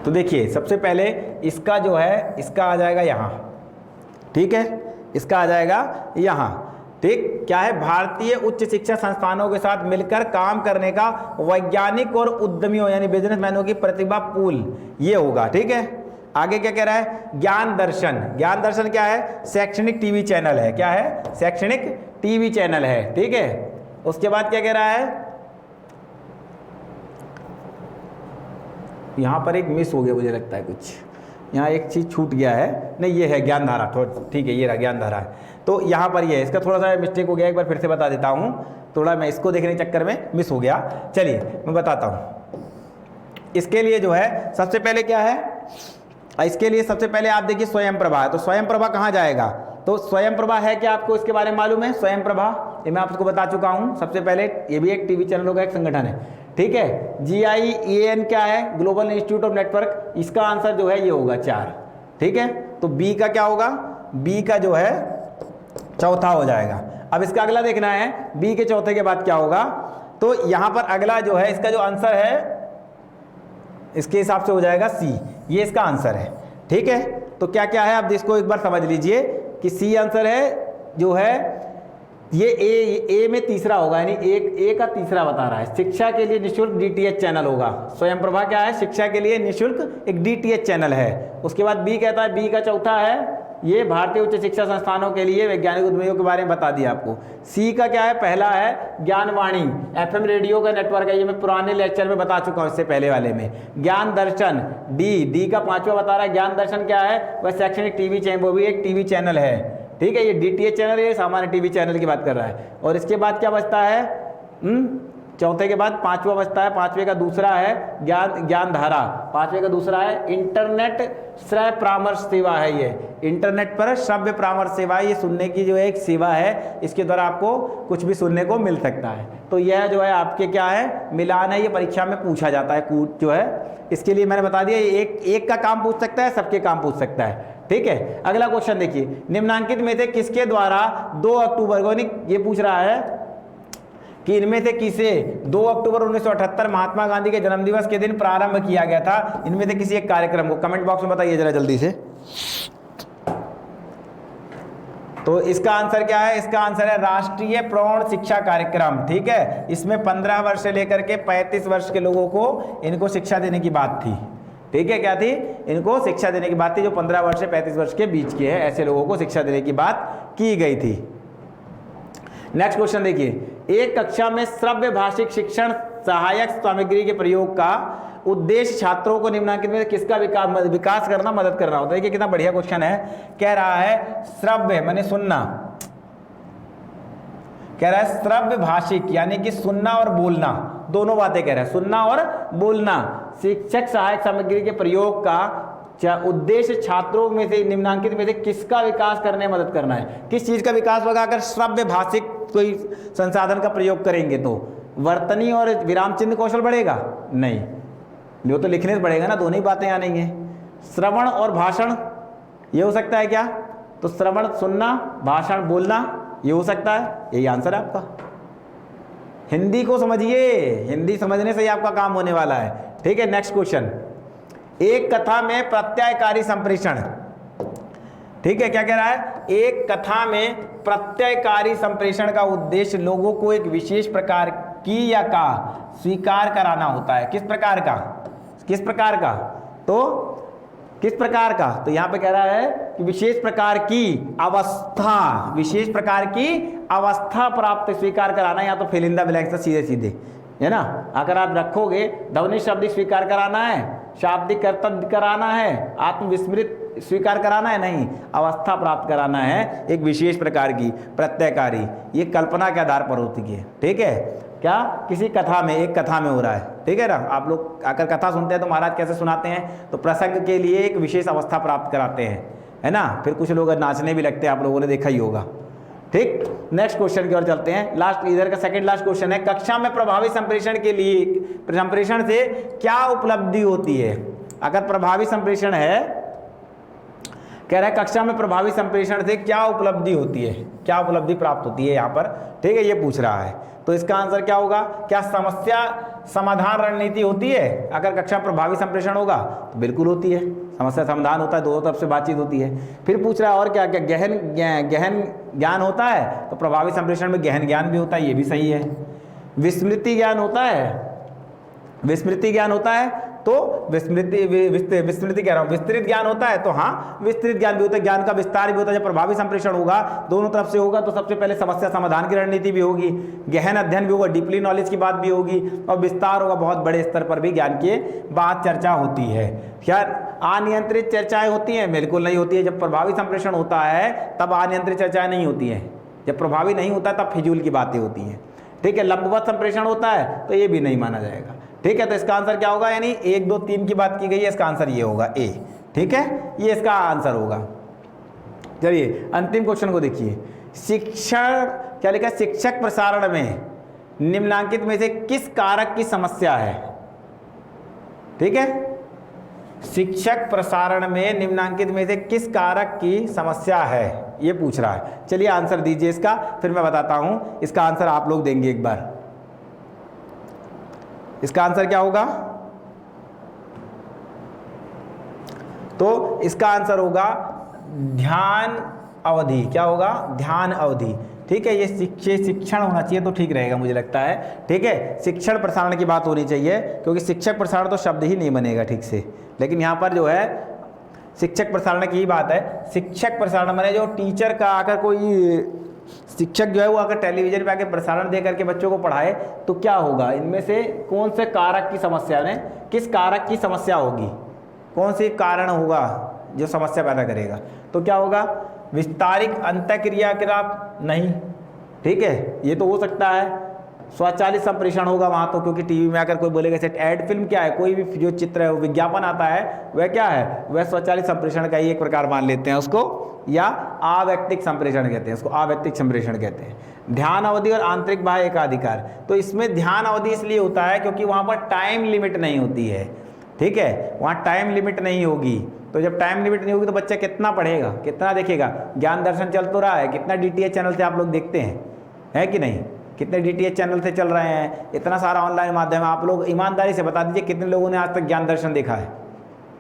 तो देखिए सबसे पहले इसका जो है इसका आ जाएगा यहाँ, ठीक है, इसका आ जाएगा यहाँ, ठीक। क्या है? भारतीय उच्च शिक्षा संस्थानों के साथ मिलकर काम करने का वैज्ञानिक और उद्यमियों यानी बिजनेसमैनों की प्रतिभा पूल, ये होगा, ठीक है। आगे क्या कह रहा है? ज्ञान दर्शन। ज्ञान दर्शन क्या है? शैक्षणिक टीवी चैनल है। क्या है? शैक्षणिक टीवी चैनल है, ठीक है। उसके बाद क्या कह रहा है? यहां पर एक मिस हो गया मुझे लगता है, कुछ यहाँ एक चीज छूट गया है, नहीं ये है ज्ञान धारा, ठीक है, ये रहा ज्ञान धारा है। तो यहाँ पर ये है, इसका थोड़ा सा मिस्टेक हो गया, एक बार फिर से बता देता हूँ, थोड़ा मैं इसको देखने के चक्कर में मिस हो गया। चलिए मैं बताता हूँ। इसके लिए जो है सबसे पहले क्या है, इसके लिए सबसे पहले आप देखिए स्वयं प्रभा है। तो स्वयं प्रभा कहाँ जाएगा? तो स्वयं प्रभा है क्या आपको इसके बारे में मालूम है? स्वयं प्रभा ये मैं आपको बता चुका हूँ सबसे पहले, ये भी एक टीवी चैनल का एक संगठन है, ठीक है। GIEN क्या है? Global institute of network. इसका आंसर जो है ये होगा 4, ठीक है। तो बी का क्या होगा? बी का जो है चौथा हो जाएगा। अब इसका अगला देखना है, बी के चौथे के बाद क्या होगा। तो यहां पर अगला जो है इसका जो आंसर है इसके हिसाब से हो जाएगा सी, ये इसका आंसर है, ठीक है। तो क्या क्या है आप इसको एक बार समझ लीजिए कि सी आंसर है जो है ये ए में तीसरा होगा, यानी ए का तीसरा बता रहा है। शिक्षा के लिए निःशुल्क DTH चैनल होगा। स्वयं प्रभा क्या है? शिक्षा के लिए निःशुल्क एक DTH चैनल है। उसके बाद बी कहता है, बी का चौथा है ये भारतीय उच्च शिक्षा संस्थानों के लिए वैज्ञानिक उद्यमियों के बारे में बता दिया आपको। सी का क्या है? पहला है ज्ञानवाणी, FM रेडियो का नेटवर्क है, ये मैं पुराने लेक्चर में बता चुका हूँ इससे पहले वाले में। ज्ञान दर्शन डी का पांचवा बता रहा है। ज्ञान दर्शन क्या है? वह शैक्षणिक टीवी चैनल, वो भी एक टीवी चैनल है, ठीक है। ये DTH चैनल है, सामान्य टीवी चैनल की बात कर रहा है। और इसके बाद क्या बचता है? चौथे के बाद पांचवा बचता है। पांचवे का दूसरा है ज्ञान धारा। पांचवे का दूसरा है इंटरनेट श्रव्य परामर्श सेवा है। ये इंटरनेट पर श्रव्य परामर्श सेवा, ये सुनने की जो एक सेवा है, इसके द्वारा आपको कुछ भी सुनने को मिल सकता है। तो यह जो है आपके क्या है? मिलान है। ये परीक्षा में पूछा जाता है जो है, इसके लिए मैंने बता दिया एक का काम पूछ सकता है, सबके काम पूछ सकता है, ठीक है। अगला क्वेश्चन देखिए, निम्नांकित में से किसके द्वारा 2 अक्टूबर को, ये पूछ रहा है कि इनमें से किसे 2 अक्टूबर 1978 महात्मा गांधी के जन्मदिवस के दिन प्रारंभ किया गया था? इनमें से किसी एक कार्यक्रम को कमेंट बॉक्स में बताइए जरा जल्दी से। तो इसका आंसर क्या है? इसका आंसर है राष्ट्रीय प्रौढ़ शिक्षा कार्यक्रम, ठीक है। इसमें 15 वर्ष से लेकर के 35 वर्ष के लोगों को इनको शिक्षा देने की बात थी, ठीक है। क्या थी? इनको शिक्षा देने की बात थी, जो 15 वर्ष से 35 वर्ष के बीच के हैं, ऐसे लोगों को शिक्षा देने की बात की गई थी। नेक्स्ट क्वेश्चन देखिए, एक कक्षा में श्रव्य भाषिक शिक्षण सहायक सामग्री के प्रयोग का उद्देश्य छात्रों को निम्नांकित में किसका विकास करना, मदद करना होता है। देखिए कितना बढ़िया क्वेश्चन है। कह रहा है श्रव्य माने सुनना, कह रहा है श्रव्य भाषिक यानी कि सुनना और बोलना, दोनों बातें कह रहा है, सुनना और बोलना। शिक्षक सहायक सामग्री के प्रयोग का उद्देश्य छात्रों में से निम्नांकित में से किसका विकास करने में मदद करना है। किस चीज का विकास होगा? अगर श्रव्य भाषिक कोई संसाधन का प्रयोग करेंगे तो वर्तनी और विराम चिन्ह कौशल बढ़ेगा? नहीं, जो तो लिखने से बढ़ेगा ना, दोनों ही बातें आनी है। श्रवण और भाषण ये हो सकता है क्या? तो श्रवण सुनना, भाषण बोलना, ये हो सकता है। यही आंसर है आपका। हिंदी को समझिए, हिंदी समझने से ही आपका काम होने वाला है, ठीक है। नेक्स्ट क्वेश्चन, एक कथा में प्रत्ययकारी संप्रेषण, ठीक है। क्या कह रहा है? एक कथा में प्रत्ययकारी संप्रेषण का उद्देश्य लोगों को एक विशेष प्रकार की या का स्वीकार कराना होता है। किस प्रकार का? किस प्रकार का? तो किस प्रकार का? तो यहां पे कह रहा है कि विशेष प्रकार की अवस्था, विशेष प्रकार की अवस्था प्राप्त स्वीकार कराना, या तो फिल इन द ब्लैंक्स सीधे सीधे है ना। अगर आप रखोगे ध्वनि शब्द स्वीकार कराना है, शाब्दिक कर्तव्य कराना है, आत्मविस्मृत स्वीकार कराना है, नहीं, अवस्था प्राप्त कराना है एक विशेष प्रकार की प्रत्ययकारी। ये कल्पना के आधार पर होती है, ठीक है। क्या? किसी कथा में, एक कथा में हो रहा है, ठीक है ना। आप लोग आकर कथा सुनते हैं तो महाराज कैसे सुनाते हैं? तो प्रसंग के लिए एक विशेष अवस्था प्राप्त कराते हैं, है ना। फिर कुछ लोग नाचने भी लगते हैं, आप लोगों ने देखा ही होगा, ठीक। नेक्स्ट क्वेश्चन की ओर चलते हैं। लास्ट, इधर का सेकंड लास्ट क्वेश्चन है, कक्षा में प्रभावी संप्रेषण के लिए, संप्रेषण से क्या उपलब्धि होती है? अगर प्रभावी संप्रेषण है, कह रहा है कक्षा में प्रभावी संप्रेषण से क्या उपलब्धि होती है, क्या उपलब्धि प्राप्त होती है यहाँ पर, ठीक है, ये पूछ रहा है। तो इसका आंसर क्या होगा, क्या समस्या समाधान रणनीति होती है अगर कक्षा में प्रभावी संप्रेषण होगा, तो बिल्कुल होती है, समस्या समाधान होता है, दोनों तरफ से बातचीत होती है। फिर पूछ रहा है और क्या क्या गहन ज्ञान होता है, तो प्रभावी संप्रेषण में गहन ज्ञान भी होता है, ये भी सही है। विस्मृति ज्ञान होता है, विस्मृति ज्ञान होता है, तो विस्तृत कह रहा हूँ, विस्तृत ज्ञान होता है, तो हाँ विस्तृत ज्ञान भी होता है, ज्ञान का विस्तार भी होता है। जब प्रभावी संप्रेषण होगा दोनों तरफ से होगा तो सबसे पहले समस्या समाधान की रणनीति भी होगी, गहन अध्ययन भी होगा, डीपली नॉलेज की बात भी होगी, और विस्तार होगा, बहुत बड़े स्तर पर भी ज्ञान की बात चर्चा होती है। क्या अनियंत्रित चर्चाएं होती हैं? बिल्कुल नहीं होती है। जब प्रभावी संप्रेषण होता है तब अनियंत्रित चर्चाएं नहीं होती है, जब प्रभावी नहीं होता तब फिजूल की बातें होती हैं, ठीक है। लंबवत संप्रेषण होता है तो ये भी नहीं माना जाएगा, ठीक है। तो इसका आंसर क्या होगा, यानी 1 2 3 की बात की गई है, इसका आंसर ये होगा ए, ठीक है, ये इसका आंसर होगा। चलिए अंतिम क्वेश्चन को देखिए, शिक्षण क्या लिखा है, शिक्षक प्रसारण में निम्नांकित में से किस कारक की समस्या है, ठीक है, शिक्षक प्रसारण में निम्नांकित में से किस कारक की समस्या है, ये पूछ रहा है। चलिए आंसर दीजिए इसका, फिर मैं बताता हूं इसका आंसर, आप लोग देंगे एक बार। इसका आंसर क्या होगा, तो इसका आंसर होगा ध्यान अवधि। क्या होगा, ध्यान अवधि, ठीक है। ये शिक्षण होना चाहिए तो ठीक रहेगा मुझे लगता है, ठीक है। शिक्षण प्रसारण की बात होनी चाहिए, क्योंकि शिक्षक प्रसारण तो शब्द ही नहीं बनेगा ठीक से, लेकिन यहाँ पर जो है शिक्षक प्रसारण की ही बात है। शिक्षक प्रसारण माने जो टीचर का आकर कोई शिक्षक जो है वो अगर टेलीविजन पे आके प्रसारण दे करके बच्चों को पढ़ाए तो क्या होगा, इनमें से कौन से कारक की समस्या है, किस कारक की समस्या होगी, कौन सी कारण होगा जो समस्या पैदा करेगा, तो क्या होगा, विस्तारित अंतःक्रियाकलाप नहीं, ठीक है, ये तो हो सकता है। स्वचालित संप्रेषण होगा वहाँ तो, क्योंकि टीवी में आकर कोई बोलेगा सेट ऐड फिल्म क्या है, कोई भी जो चित्र है विज्ञापन आता है वह क्या है, वह स्वचालित संप्रेषण का ही एक प्रकार मान लेते हैं उसको, या अवैक्तिक संप्रेषण कहते हैं उसको, अवैक्तिक संप्रेषण कहते हैं। ध्यान अवधि और आंतरिक बाह्य एकाधिकार, तो इसमें ध्यान अवधि इसलिए होता है क्योंकि वहाँ पर टाइम लिमिट नहीं होती है, ठीक है, वहाँ टाइम लिमिट नहीं होगी। तो जब टाइम लिमिट नहीं होगी तो बच्चा कितना पढ़ेगा, कितना देखेगा। ज्ञान दर्शन चल तो रहा है, कितना DTH चैनल से आप लोग देखते हैं, है कि नहीं, कितने DTH चैनल से चल रहे हैं, इतना सारा ऑनलाइन माध्यम है। आप लोग ईमानदारी से बता दीजिए कितने लोगों ने आज तक ज्ञान दर्शन देखा है,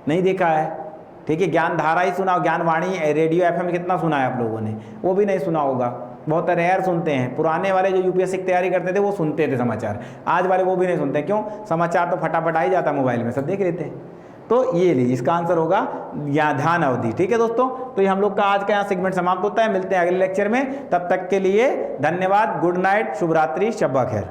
नहीं देखा है, ठीक है। ज्ञान धारा ही सुना, ज्ञान वाणी रेडियो FM कितना सुना है आप लोगों ने, वो भी नहीं सुना होगा, बहुत रेयर सुनते हैं। पुराने वाले जो UPSC की तैयारी करते थे वो सुनते थे समाचार, आज वाले वो भी नहीं सुनते, क्यों, समाचार तो फटाफट आ ही जाता मोबाइल में, सब देख लेते हैं। तो ये लीजिए इसका आंसर होगा या ध्यान अवधि, ठीक है दोस्तों। तो ये हम लोग का आज का यहाँ सेगमेंट समाप्त होता है, मिलते हैं अगले लेक्चर में, तब तक के लिए धन्यवाद, गुड नाइट, शुभ रात्रि, शब्बा खैर।